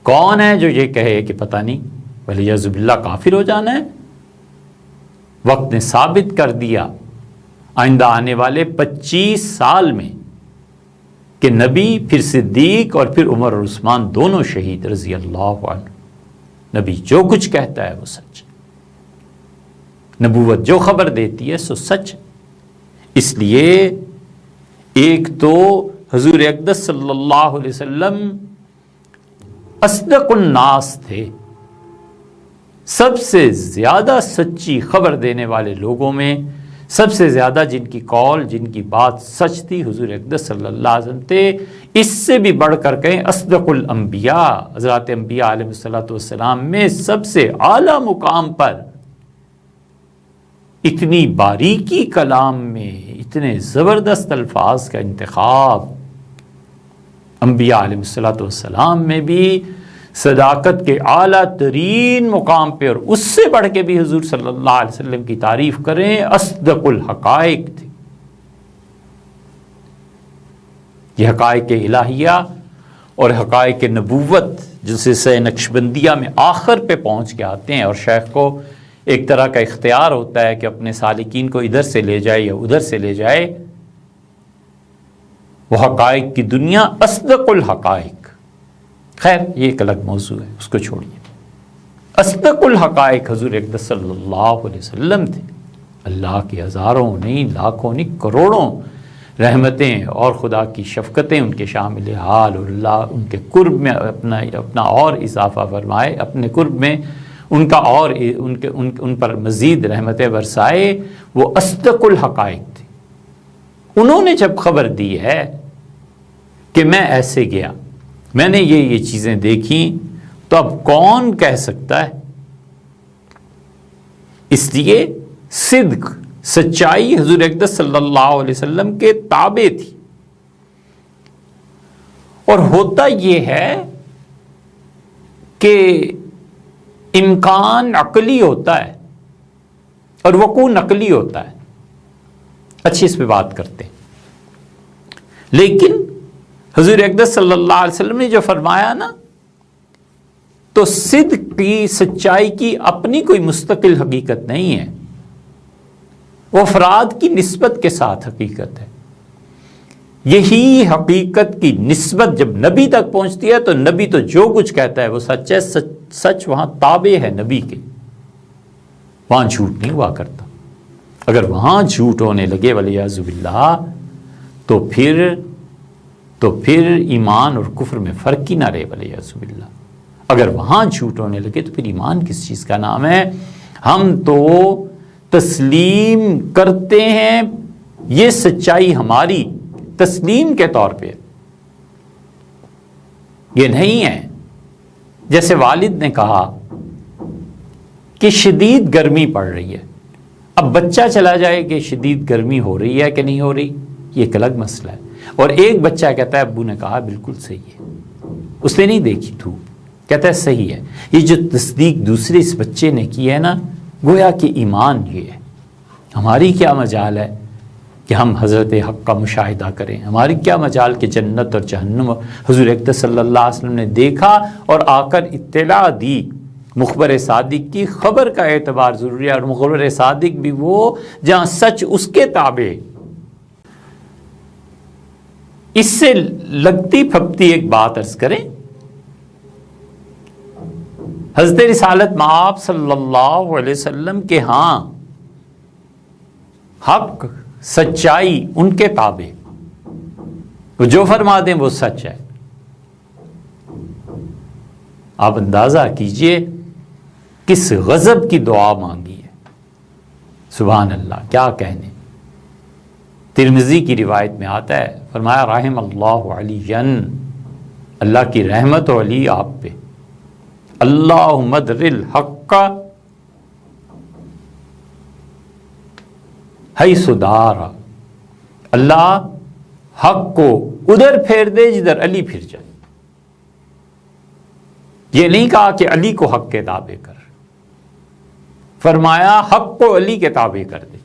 کون ہے جو یہ کہے کہ پتہ نہیں، ولیعذ باللہ کافر ہو جانا ہے؟ وقت نے ثابت کر دیا آئندہ آنے والے 25 سال میں کہ نبی، پھر صدیق اور پھر عمر اور عثمان دونوں شہید رضی اللہ عنہ۔ نبی جو کچھ کہتا ہے وہ سچ، نبوت جو خبر دیتی ہے سو سچ۔ اس لیے ایک تو حضور اقدس صلی اللہ علیہ وسلم اصدق الناس تھے، سب سے زیادہ سچی خبر دینے والے لوگوں میں سب سے زیادہ جن کی قول، جن کی بات سچ تھی، حضور اقدس صلی اللہ علیہ وسلم تھے۔ اس سے بھی بڑھ کر کہیں اصدق الانبیاء، حضرات انبیاء علیہ الصلوۃ والسلام میں سب سے اعلیٰ مقام پر، اتنی باریکی کلام میں اتنے زبردست الفاظ کا انتخاب، انبیاء علیہ الصلوۃ والسلام میں بھی صداقت کے اعلیٰ ترین مقام پہ، اور اس سے بڑھ کے بھی حضور صلی اللہ علیہ وسلم کی تعریف کریں، اصدق الحقائق تھی۔ یہ حقائق الہیہ اور حقائق نبوت جو سلسلہ نقشبندیہ میں آخر پہ پہنچ کے آتے ہیں، اور شیخ کو ایک طرح کا اختیار ہوتا ہے کہ اپنے سالکین کو ادھر سے لے جائے یا ادھر سے لے جائے، وہ حقائق کی دنیا اصدق الحقائق۔ خیر یہ ایک الگ موضوع ہے، اس کو چھوڑیے۔ اصدق الحقائق حضور اقدس صلی اللہ علیہ وسلم تھے۔ اللہ کی ہزاروں نہیں، لاکھوں نہیں، کروڑوں رحمتیں اور خدا کی شفقتیں ان کے شامل حال، اور اللہ ان کے قرب میں اپنا اور اضافہ فرمائے، اپنے قرب میں ان کا اور ان پر مزید رحمتیں برسائے۔ وہ اصدق الحقائق تھے۔ انہوں نے جب خبر دی ہے کہ میں ایسے گیا، میں نے یہ چیزیں دیکھیں، تو اب کون کہہ سکتا ہے؟ اس لیے صدق، سچائی حضور اقدس صلی اللہ علیہ وسلم کے تابع تھی۔ اور ہوتا یہ ہے کہ امکان عقلی ہوتا ہے اور وقوع نقلی ہوتا ہے۔ اچھی اس پہ بات کرتے ہیں، لیکن حضور اقدس صلی اللہ علیہ وسلم نے جو فرمایا نا، تو صدق کی، سچائی کی اپنی کوئی مستقل حقیقت نہیں ہے، وہ افراد کی نسبت کے ساتھ حقیقت ہے۔ یہی حقیقت کی نسبت جب نبی تک پہنچتی ہے تو نبی تو جو کچھ کہتا ہے وہ سچ ہے۔ سچ وہاں تابع ہے نبی کے، وہاں جھوٹ نہیں ہوا کرتا۔ اگر وہاں جھوٹ ہونے لگے والعیاذ باللہ تو پھر ایمان اور کفر میں فرق ہی نہ رہے والعیاذ باللہ۔ اگر وہاں جھوٹ ہونے لگے تو پھر ایمان کس چیز کا نام ہے؟ ہم تو تسلیم کرتے ہیں، یہ سچائی ہماری تسلیم کے طور پہ، یہ نہیں ہے جیسے والد نے کہا کہ شدید گرمی پڑ رہی ہے، اب بچہ چلا جائے کہ شدید گرمی ہو رہی ہے کہ نہیں ہو رہی، یہ ایک الگ مسئلہ ہے، اور ایک بچہ کہتا ہے ابو نے کہا بالکل صحیح ہے، اس نے نہیں دیکھی دھوپ، کہتا ہے صحیح ہے۔ یہ جو تصدیق دوسرے اس بچے نے کی ہے نا، گویا کہ ایمان یہ ہے۔ ہماری کیا مجال ہے کہ ہم حضرت حق کا مشاہدہ کریں. ہماری کیا مجال کہ جنت اور جہنم حضور اقدس صلی اللہ علیہ وسلم نے دیکھا اور آ کر اطلاع دی. مخبر صادق کی خبر کا اعتبار ضروری ہے، اور مخبر صادق بھی وہ جہاں سچ اس کے تابع. اس سے لگتی پھپتی ایک بات عرض کریں. حضرت رسالت مآب صلی اللہ علیہ وسلم کے ہاں حق سچائی ان کے تابع، وہ جو فرما دیں وہ سچ ہے. آپ اندازہ کیجئے کس غضب کی دعا مانگی ہے. سبحان اللہ، کیا کہنے. ترمذی کی روایت میں آتا ہے، فرمایا رحم اللہ علی، اللہ کی رحمت و علی آپ پہ. اللہم ادر الحق حیث دار، اللہ حق کو ادھر پھیر دے جدھر علی پھر جائے. یہ نہیں کہا کہ علی کو حق کے تابع کر، فرمایا حق کو علی کے تابع کر دے.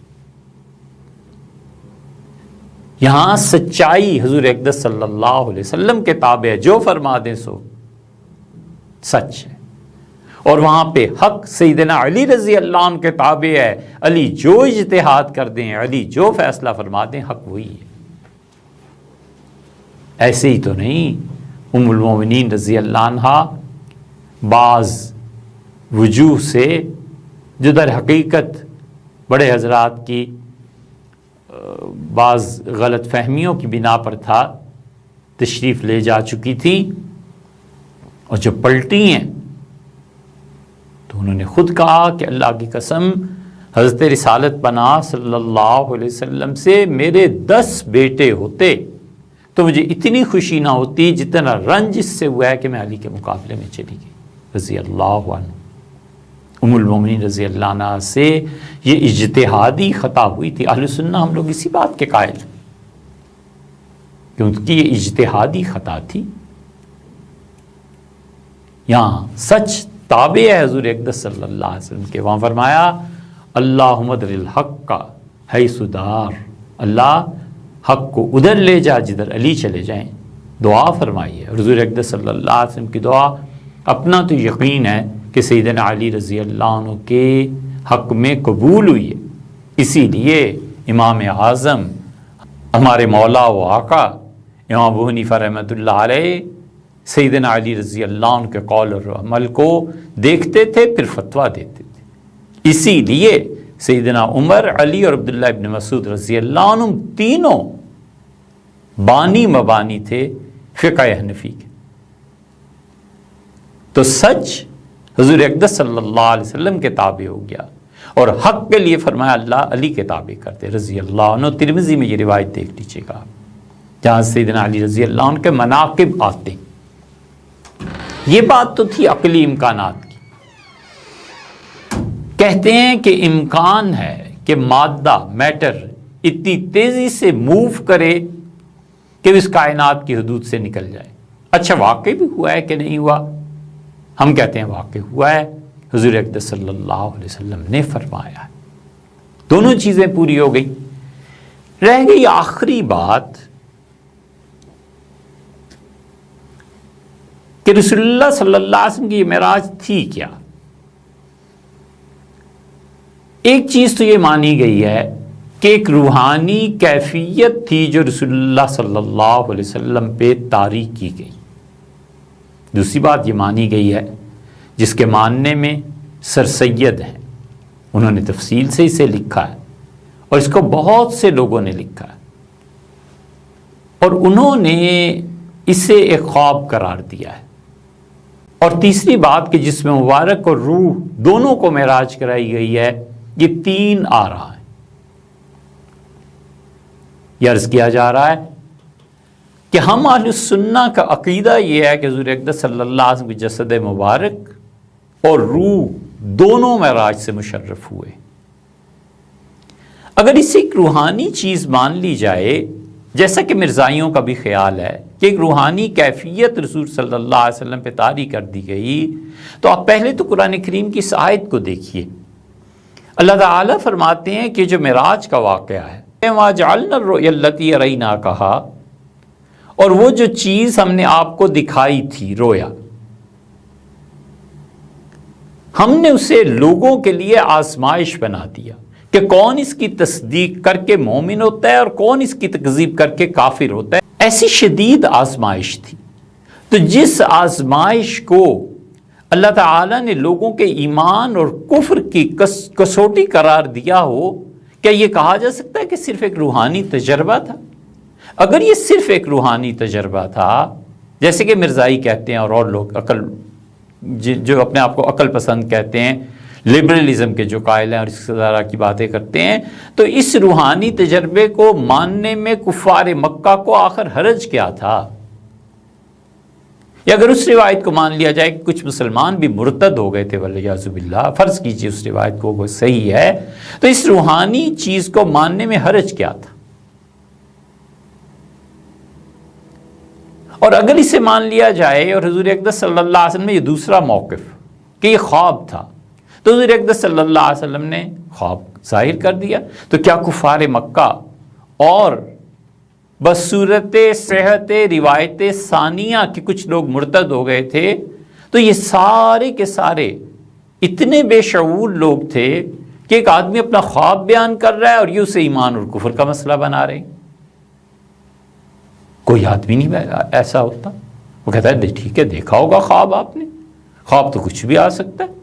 یہاں سچائی حضور اقدس صلی اللہ علیہ وسلم کے تابع ہے، جو فرما دیں سو سچ ہے. اور وہاں پہ حق سیدنا علی رضی اللہ عنہ کے تابع ہے. علی جو اجتہاد کر دیں، علی جو فیصلہ فرما دیں، حق وہی ہے. ایسے ہی تو نہیں ام المومنین رضی اللہ عنہ بعض وجوہ سے جو در حقیقت بڑے حضرات کی بعض غلط فہمیوں کی بنا پر تھا، تشریف لے جا چکی تھی، اور جب پلٹی ہیں تو انہوں نے خود کہا کہ اللہ کی قسم حضرت رسالت پناہ صلی اللہ علیہ وسلم سے میرے 10 بیٹے ہوتے تو مجھے اتنی خوشی نہ ہوتی جتنا رنج اس سے ہوا ہے کہ میں علی کے مقابلے میں چلی گئی رضی اللہ عنہ. ام المومنین رضی اللہ عنہ سے یہ اجتہادی خطا ہوئی تھی. اہل سنہ ہم لوگ اسی بات کے قائل ہیں کہ ان کی یہ اجتہادی خطا تھی. یہاں سچ تابع ہے حضور اقدس صلی اللہ علیہ وسلم کے. وہاں فرمایا اللہم ادر الحق کا حیث دار، اللہ حق کو ادھر لے جا جدھر علی چلے جائیں. دعا فرمائی ہے حضور اقدس صلی اللہ علیہ وسلم کی دعا. اپنا تو یقین ہے کہ سیدنا علی رضی اللہ عنہ کے حق میں قبول ہوئی ہے. اسی لیے امام اعظم ہمارے مولا و آقا امام ابو حنیفہ رحمۃ اللہ علیہ سیدنا علی رضی اللہ عنہ کے قول اور عمل کو دیکھتے تھے، پھر فتویٰ دیتے تھے. اسی لیے سیدنا عمر، علی اور عبداللہ ابن مسعود رضی اللہ عنہ تینوں بانی مبانی تھے فقہ حنفی کے. تو سچ حضور اقدس صلی اللہ علیہ وسلم کے تابع ہو گیا، اور حق کے لیے فرمایا اللہ علی کے تابع کرتے رضی اللہ عنہ. ترمذی میں یہ روایت دیکھ لیجیے گا جہاں سیدنا علی رضی اللہ عنہ کے مناقب آتے. یہ بات تو تھی عقلی امکانات کی. کہتے ہیں کہ امکان ہے کہ مادہ میٹر اتنی تیزی سے موو کرے کہ اس کائنات کی حدود سے نکل جائے. اچھا واقع بھی ہوا ہے کہ نہیں ہوا؟ ہم کہتے ہیں واقع ہوا ہے. حضور اقدس صلی اللہ علیہ وسلم نے فرمایا ہے. دونوں چیزیں پوری ہو گئی. رہ گئی آخری بات کہ رسول اللہ صلی اللہ علیہ وسلم کی یہ معراج تھی کیا. ایک چیز تو یہ مانی گئی ہے کہ ایک روحانی کیفیت تھی جو رسول اللہ صلی اللہ علیہ وسلم پہ طاری کی گئی. دوسری بات یہ مانی گئی ہے جس کے ماننے میں سر سید ہیں، انہوں نے تفصیل سے اسے لکھا ہے اور اس کو بہت سے لوگوں نے لکھا ہے، اور انہوں نے اسے ایک خواب قرار دیا ہے. اور تیسری بات کہ جس میں مبارک اور روح دونوں کو معراج کرائی گئی ہے، یہ 3 آ رہا ہے. یہ عرض کیا جا رہا ہے کہ ہم اہل السنہ کا عقیدہ یہ ہے کہ حضور اقدس صلی اللہ علیہ وسلم کی جسد مبارک اور روح دونوں معراج سے مشرف ہوئے. اگر اسے ایک روحانی چیز مان لی جائے، جیسا کہ مرزائیوں کا بھی خیال ہے کہ ایک روحانی کیفیت رسول صلی اللہ علیہ وسلم پہ طاری کر دی گئی، تو آپ پہلے تو قرآن کریم کی اس آیت کو دیکھیے. اللہ تعالیٰ فرماتے ہیں کہ جو معراج کا واقعہ ہے وَمَا جَعَلْنَا الرُّؤْيَا الَّتِي أَرَيْنَاكَهَا، اور وہ جو چیز ہم نے آپ کو دکھائی تھی، رویا، ہم نے اسے لوگوں کے لیے آزمائش بنا دیا کہ کون اس کی تصدیق کر کے مومن ہوتا ہے اور کون اس کی تکذیب کر کے کافر ہوتا ہے۔ ایسی شدید آزمائش تھی، تو جس آزمائش کو اللہ تعالیٰ نے لوگوں کے ایمان اور کفر کی کسوٹی قرار دیا ہو، کیا یہ کہا جا سکتا ہے کہ صرف ایک روحانی تجربہ تھا؟ اگر یہ صرف ایک روحانی تجربہ تھا، جیسے کہ مرزائی کہتے ہیں اور لوگ عقل جو اپنے آپ کو عقل پسند کہتے ہیں، لبرلزم کے جو قائل ہیں اور اس طرح کی باتیں کرتے ہیں، تو اس روحانی تجربے کو ماننے میں کفار مکہ کو آخر حرج کیا تھا؟ یا اگر اس روایت کو مان لیا جائے کہ کچھ مسلمان بھی مرتد ہو گئے تھے والعیاذ باللہ، فرض کیجئے اس روایت کو وہ صحیح ہے، تو اس روحانی چیز کو ماننے میں حرج کیا تھا؟ اور اگر اسے مان لیا جائے اور حضور اقدس صلی اللہ علیہ وسلم نے یہ دوسرا موقف کہ یہ خواب تھا، تو حضور اقدس صلی اللہ علیہ وسلم نے خواب ظاہر کر دیا، تو کیا کفار مکہ اور بصورت صحت روایت ثانیہ کہ کچھ لوگ مرتد ہو گئے تھے، تو یہ سارے کے سارے اتنے بے شعور لوگ تھے کہ ایک آدمی اپنا خواب بیان کر رہا ہے اور یہ اسے ایمان اور کفر کا مسئلہ بنا رہے ہیں؟ کوئی آدمی نہیں ایسا ہوتا، وہ کہتا ہے ٹھیک ہے، دیکھا ہوگا خواب آپ نے، خواب تو کچھ بھی آ سکتا ہے۔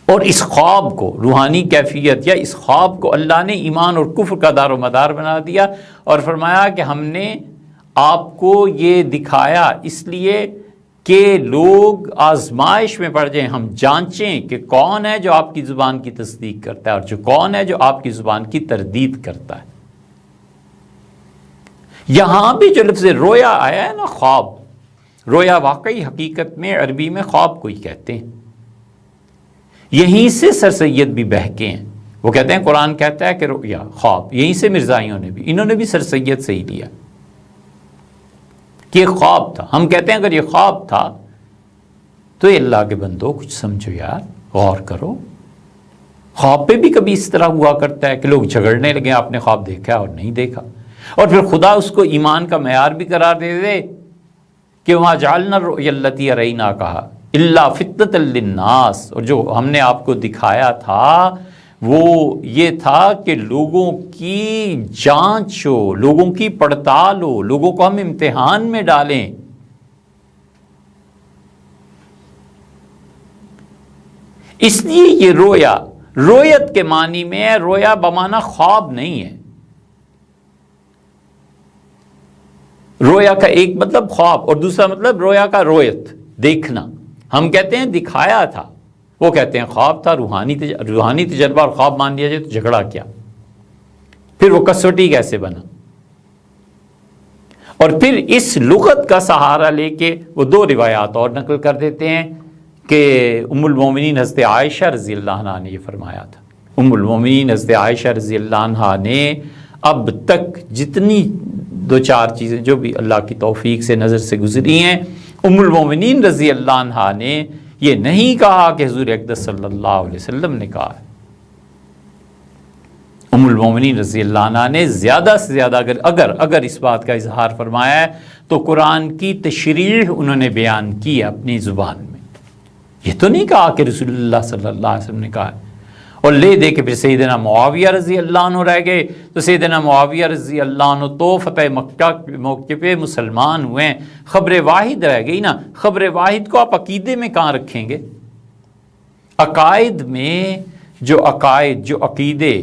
اور اس خواب کو روحانی کیفیت یا اس خواب کو اللہ نے ایمان اور کفر کا دار و مدار بنا دیا اور فرمایا کہ ہم نے آپ کو یہ دکھایا اس لیے کہ لوگ آزمائش میں پڑ جائیں، ہم جانچیں کہ کون ہے جو آپ کی زبان کی تصدیق کرتا ہے اور جو کون ہے جو آپ کی زبان کی تردید کرتا ہے۔ یہاں بھی جو لفظ رویا آیا ہے نا، خواب، رویا واقعی حقیقت میں عربی میں خواب کو ہی کہتے ہیں۔ یہیں سے سر سید بھی بہکے ہیں، وہ کہتے ہیں قرآن کہتا ہے کہ رویا خواب، یہیں سے مرزائیوں نے بھی، انہوں نے بھی سر سید سے ہی لیا کہ یہ خواب تھا۔ ہم کہتے ہیں اگر یہ خواب تھا تو یہ اللہ کے بندو کچھ سمجھو یار، غور کرو۔ خواب پہ بھی کبھی اس طرح ہوا کرتا ہے کہ لوگ جھگڑنے لگے، آپ نے خواب دیکھا اور نہیں دیکھا، اور پھر خدا اس کو ایمان کا معیار بھی قرار دے دے کہ وَمَا جَعَلْنَا الرُّؤْيَا الَّتِي أَرَيْنَاكَهَا إِلَّا فِتْنَةً لِلنَّاسِ، اور جو ہم نے آپ کو دکھایا تھا وہ یہ تھا کہ لوگوں کی جانچ ہو، لوگوں کی پڑتال ہو، لوگوں کو ہم امتحان میں ڈالیں۔ اس لیے یہ رویا رویت کے معنی میں ہے، رویا بمعنی خواب نہیں ہے۔ رویا کا ایک مطلب خواب اور دوسرا مطلب رویا کا رویت، دیکھنا۔ ہم کہتے ہیں دکھایا تھا، وہ کہتے ہیں خواب تھا۔ روحانی تجربہ اور خواب مان لیا جائے تو جھگڑا کیا؟ پھر وہ کسوٹی کیسے بنا؟ اور پھر اس لغت کا سہارا لے کے وہ دو روایات اور نقل کر دیتے ہیں کہ ام المومنین حضرت عائشہ رضی اللہ عنہا نے یہ فرمایا تھا۔ ام المومنین حضرت عائشہ رضی اللہ عنہا نے اب تک جتنی دو چار چیزیں جو بھی اللہ کی توفیق سے نظر سے گزری ہیں، ام المومنین رضی اللہ عنہا نے یہ نہیں کہا کہ حضور اقدس صلی اللہ علیہ وسلم نے کہا ہے۔ ام المومنین رضی اللہ عنہا نے زیادہ سے زیادہ اگر اس بات کا اظہار فرمایا ہے تو قرآن کی تشریح انہوں نے بیان کی ہے اپنی زبان میں، یہ تو نہیں کہا کہ رسول اللہ صلی اللہ علیہ وسلم نے کہا ہے۔ اور لے دے کے پھر سیدنا معاویہ رضی اللہ عنہ رہ گئے، تو سیدنا معاویہ رضی اللہ عنہ تو فتح مکہ کے موقع پہ مسلمان ہوئے ہیں، خبر واحد رہ گئی نا۔ خبر واحد کو آپ عقیدے میں کہاں رکھیں گے؟ عقائد میں جو عقیدے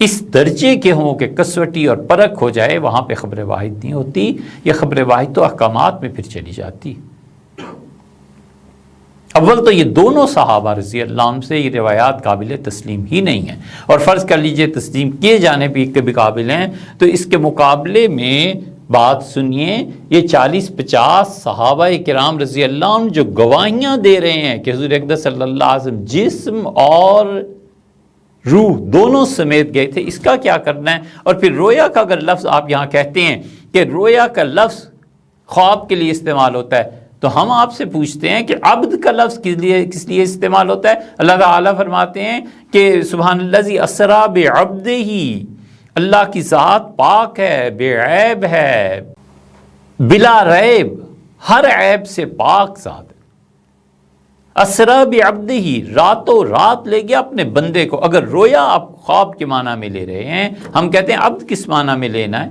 اس درجے کے ہوں کہ کسوٹی اور پرکھ ہو جائے، وہاں پہ خبر واحد نہیں ہوتی۔ یہ خبر واحد تو احکامات میں پھر چلی جاتی۔ اول تو یہ دونوں صحابہ رضی اللہ عنہ سے یہ روایات قابل تسلیم ہی نہیں ہیں، اور فرض کر لیجئے تسلیم کیے جانے کے بھی قابل ہیں، تو اس کے مقابلے میں بات سنیے، یہ 40-50 صحابہ کرام رضی اللہ عنہ جو گواہیاں دے رہے ہیں کہ حضور اقدس صلی اللہ علیہ وسلم جسم اور روح دونوں سمیت گئے تھے، اس کا کیا کرنا ہے؟ اور پھر رویا کا اگر لفظ آپ یہاں کہتے ہیں کہ رویا کا لفظ خواب کے لیے استعمال ہوتا ہے، تو ہم آپ سے پوچھتے ہیں کہ عبد کا لفظ کس لیے استعمال ہوتا ہے؟ اللہ تعالیٰ فرماتے ہیں کہ سبحان الذی اسریٰ بعبدہ اللہ کی ذات پاک ہے، بے عیب ہے، بلا ریب، ہر عیب سے پاک ذات ہے۔ اسرا بعبدہ، راتوں رات لے گیا اپنے بندے کو۔ اگر رویا آپ خواب کے معنی میں لے رہے ہیں، ہم کہتے ہیں عبد کس معنی میں لینا ہے؟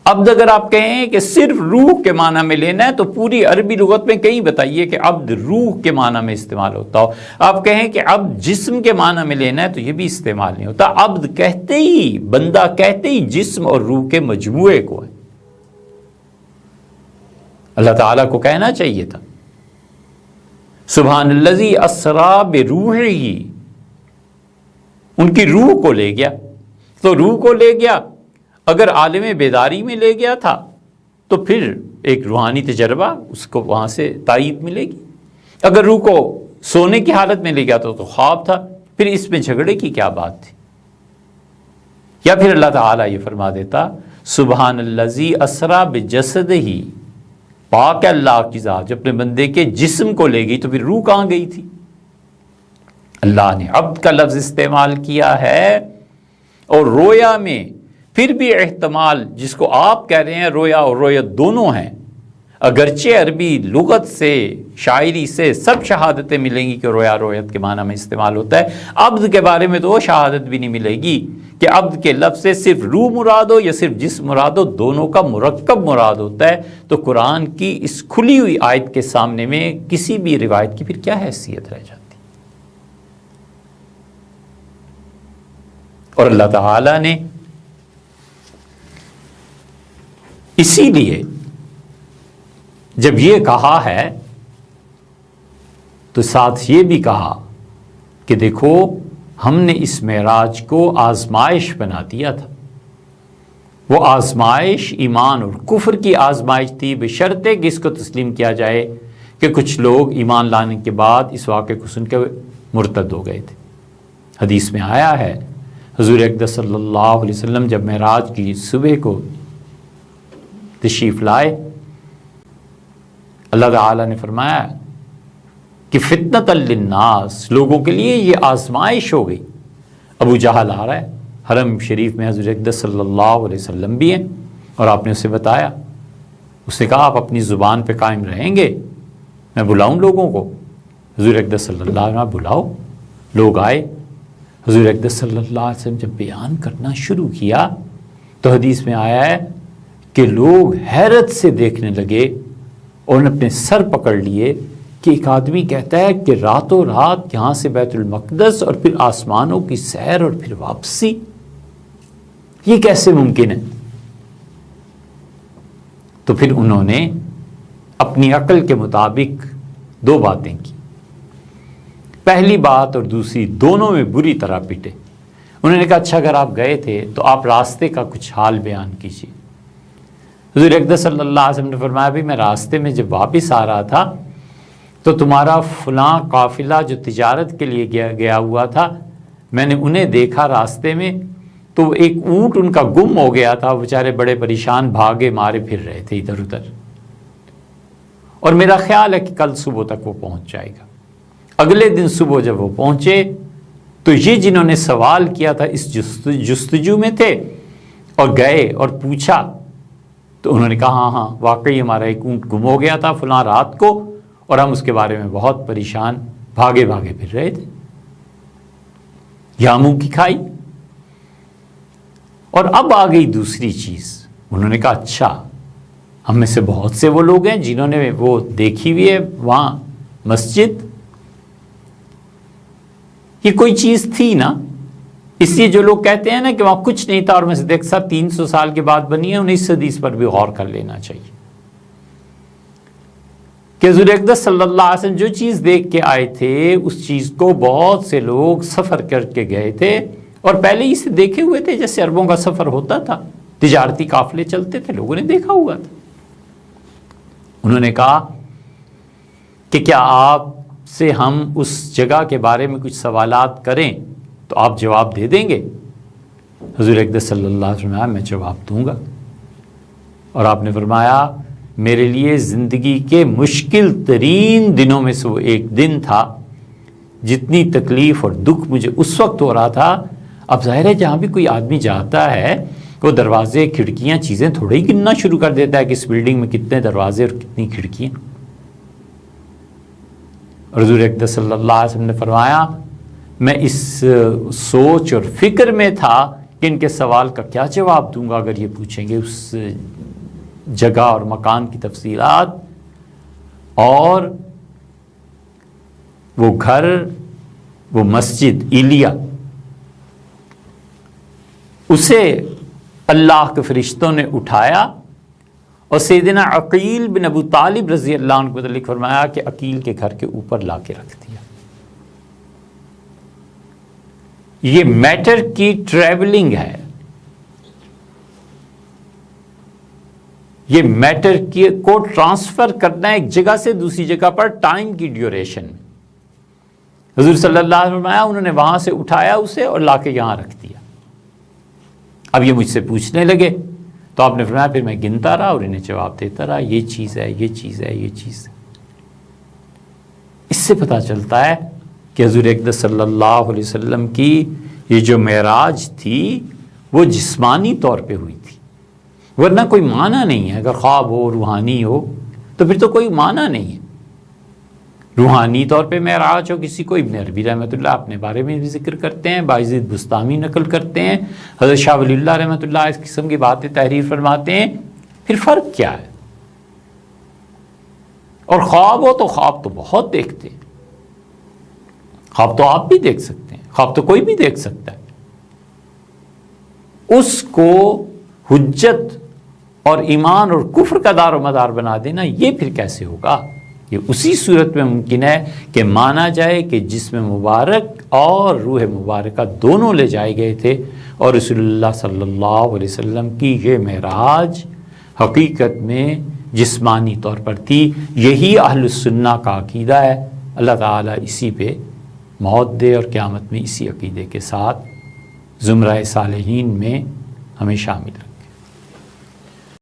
عبد اگر آپ کہیں کہ صرف روح کے معنی میں لینا ہے تو پوری عربی لغت میں کہیں بتائیے کہ عبد روح کے معنی میں استعمال ہوتا ہو۔ آپ کہیں کہ عبد جسم کے معنی میں لینا ہے تو یہ بھی استعمال نہیں ہوتا۔ عبد کہتے ہی، بندہ کہتے ہی جسم اور روح کے مجموعے کو ہے۔ اللہ تعالیٰ کو کہنا چاہیے تھا سبحان الذی اسری بروحہ، ان کی روح کو لے گیا، تو روح کو لے گیا۔ اگر عالم بیداری میں لے گیا تھا تو پھر ایک روحانی تجربہ، اس کو وہاں سے تائید ملے گی۔ اگر روح کو سونے کی حالت میں لے گیا تو خواب تھا، پھر اس میں جھگڑے کی کیا بات تھی؟ یا پھر اللہ تعالیٰ یہ فرما دیتا سبحان الذی اسری بجسدہ، پاک ہے اللہ کی ذات جو اپنے بندے کے جسم کو لے گئی، تو پھر روح کہاں گئی تھی؟ اللہ نے عبد کا لفظ استعمال کیا ہے، اور رویا میں پھر بھی احتمال جس کو آپ کہہ رہے ہیں رویا اور رویت دونوں ہیں، اگرچہ عربی لغت سے، شاعری سے سب شہادتیں ملیں گی کہ رویا رویت کے معنی میں استعمال ہوتا ہے، عبد کے بارے میں تو وہ شہادت بھی نہیں ملے گی کہ عبد کے لفظ سے صرف روح مراد ہو یا صرف جسم مراد ہو، دونوں کا مرکب مراد ہوتا ہے۔ تو قرآن کی اس کھلی ہوئی آیت کے سامنے میں کسی بھی روایت کی پھر کیا حیثیت رہ جاتی؟ اور اللہ تعالی نے اسی لیے جب یہ کہا ہے تو ساتھ یہ بھی کہا کہ دیکھو ہم نے اس معراج کو آزمائش بنا دیا تھا۔ وہ آزمائش ایمان اور کفر کی آزمائش تھی، بشرطے کہ اس کو تسلیم کیا جائے کہ کچھ لوگ ایمان لانے کے بعد اس واقعے کو سن کے مرتد ہو گئے تھے۔ حدیث میں آیا ہے حضور اقدس صلی اللہ علیہ وسلم جب معراج کی صبح کو تشریف لائے، اللہ تعالیٰ نے فرمایا کہ فتنۃ للناس، لوگوں کے لیے یہ آزمائش ہو گئی۔ ابو جہل آ رہا ہے، حرم شریف میں حضور اقدس صلی اللہ علیہ وسلم بھی ہیں، اور آپ نے اسے بتایا، اس نے کہا آپ اپنی زبان پہ قائم رہیں گے، میں بلاؤں لوگوں کو؟ حضور اقدس صلی اللہ علیہ وسلم بلاؤ۔ لوگ آئے، حضور اقدس صلی اللہ علیہ وسلم جب بیان کرنا شروع کیا تو حدیث میں آیا ہے کہ لوگ حیرت سے دیکھنے لگے اور انہوں نے اپنے سر پکڑ لیے کہ ایک آدمی کہتا ہے کہ راتوں رات یہاں سے بیت المقدس اور پھر آسمانوں کی سیر اور پھر واپسی، یہ کیسے ممکن ہے؟ تو پھر انہوں نے اپنی عقل کے مطابق دو باتیں کی۔ پہلی بات اور دوسری دونوں میں بری طرح پٹے۔ انہوں نے کہا اچھا اگر آپ گئے تھے تو آپ راستے کا کچھ حال بیان کیجیے۔ حضور اقدس صلی اللہ علیہ وسلم نے فرمایا بھی میں راستے میں جب واپس آ رہا تھا تو تمہارا فلاں قافلہ جو تجارت کے لیے گیا ہوا تھا، میں نے انہیں دیکھا راستے میں، تو ایک اونٹ ان کا گم ہو گیا تھا، بیچارے بڑے پریشان بھاگے مارے پھر رہے تھے ادھر ادھر، اور میرا خیال ہے کہ کل صبح تک وہ پہنچ جائے گا۔ اگلے دن صبح جب وہ پہنچے تو یہ جنہوں نے سوال کیا تھا اس جستجو میں تھے، اور گئے اور پوچھا تو انہوں نے کہا ہاں واقعی ہمارا ایک اونٹ گم ہو گیا تھا فلاں رات کو، اور ہم اس کے بارے میں بہت پریشان بھاگے بھاگے پھر رہے تھے۔ یا منہ کی کھائی۔ اور اب آ گئی دوسری چیز، انہوں نے کہا اچھا ہم میں سے بہت سے وہ لوگ ہیں جنہوں نے وہ دیکھی ہوئی ہے وہاں مسجد، یہ کوئی چیز تھی نا، اس لیے جو لوگ کہتے ہیں نا کہ وہاں کچھ نہیں تھا اور میں سے دیکھ سب 300 سال کے بعد بنی ہے، انہیں اس حدیث پر بھی غور کر لینا چاہیے کہ حضور اقدس صلی اللہ علیہ وسلم جو چیز دیکھ کے آئے تھے اس چیز کو بہت سے لوگ سفر کر کے گئے تھے اور پہلے ہی سے دیکھے ہوئے تھے، جیسے عربوں کا سفر ہوتا تھا، تجارتی قافلے چلتے تھے، لوگوں نے دیکھا ہوا تھا۔ انہوں نے کہا کہ کیا آپ سے ہم اس جگہ کے بارے میں کچھ سوالات کریں تو آپ جواب دے دیں گے؟ حضور اقدس صلی اللہ علیہ وسلم میں جواب دوں گا۔ اور آپ نے فرمایا میرے لیے زندگی کے مشکل ترین دنوں میں سے وہ ایک دن تھا جتنی تکلیف اور دکھ مجھے اس وقت ہو رہا تھا، اب ظاہر ہے جہاں بھی کوئی آدمی جاتا ہے وہ دروازے گھڑکیاں چیزیں تھوڑے ہی گننا شروع کر دیتا ہے کہ اس بلڈنگ میں کتنے دروازے اور کتنی کھڑکیاں۔ حضور اقدس صلی اللہ علیہ وسلم نے فرمایا میں اس سوچ اور فکر میں تھا کہ ان کے سوال کا کیا جواب دوں گا اگر یہ پوچھیں گے اس جگہ اور مکان کی تفصیلات، اور وہ گھر، وہ مسجد ایلیا، اسے اللہ کے فرشتوں نے اٹھایا اور سیدنا عقیل بن ابو طالب رضی اللہ عنہ کو متعلق فرمایا کہ عقیل کے گھر کے اوپر لا کے رکھ دیا۔ یہ میٹر کی ٹریولنگ ہے، یہ میٹر کو ٹرانسفر کرنا ہے ایک جگہ سے دوسری جگہ پر ٹائم کی ڈیوریشن میں۔ حضور صلی اللہ علیہ وسلم فرمایا انہوں نے وہاں سے اٹھایا اسے اور لا کے یہاں رکھ دیا۔ اب یہ مجھ سے پوچھنے لگے تو آپ نے فرمایا پھر میں گنتا رہا اور انہیں جواب دیتا رہا، یہ چیز ہے، یہ چیز ہے، یہ چیز ہے۔ اس سے پتہ چلتا ہے کہ حضور اقدس صلی اللہ علیہ وسلم کی یہ جو معراج تھی وہ جسمانی طور پہ ہوئی تھی، ورنہ کوئی معنی نہیں ہے۔ اگر خواب ہو، روحانی ہو تو پھر تو کوئی معنی نہیں ہے۔ روحانی طور پہ معراج ہو کسی کو، ابن عربی رحمۃ اللہ اپنے بارے میں بھی ذکر کرتے ہیں، بایزید بستامی نقل کرتے ہیں، حضرت شاہ ولی اللہ رحمۃ اللہ اس قسم کی باتیں تحریر فرماتے ہیں۔ پھر فرق کیا ہے؟ اور خواب ہو تو خواب تو بہت دیکھتے ہیں، خواب تو آپ بھی دیکھ سکتے ہیں، خواب تو کوئی بھی دیکھ سکتا ہے۔ اس کو حجت اور ایمان اور کفر کا دار و مدار بنا دینا، یہ پھر کیسے ہوگا؟ یہ اسی صورت میں ممکن ہے کہ مانا جائے کہ جسم مبارک اور روح مبارکہ دونوں لے جائے گئے تھے، اور رسول اللہ صلی اللہ علیہ وسلم کی یہ معراج حقیقت میں جسمانی طور پر تھی۔ یہی اہل السنہ کا عقیدہ ہے۔ اللہ تعالیٰ اسی پہ موت دے اور قیامت میں اسی عقیدے کے ساتھ زمرہ صالحین میں ہمیں شامل رکھے۔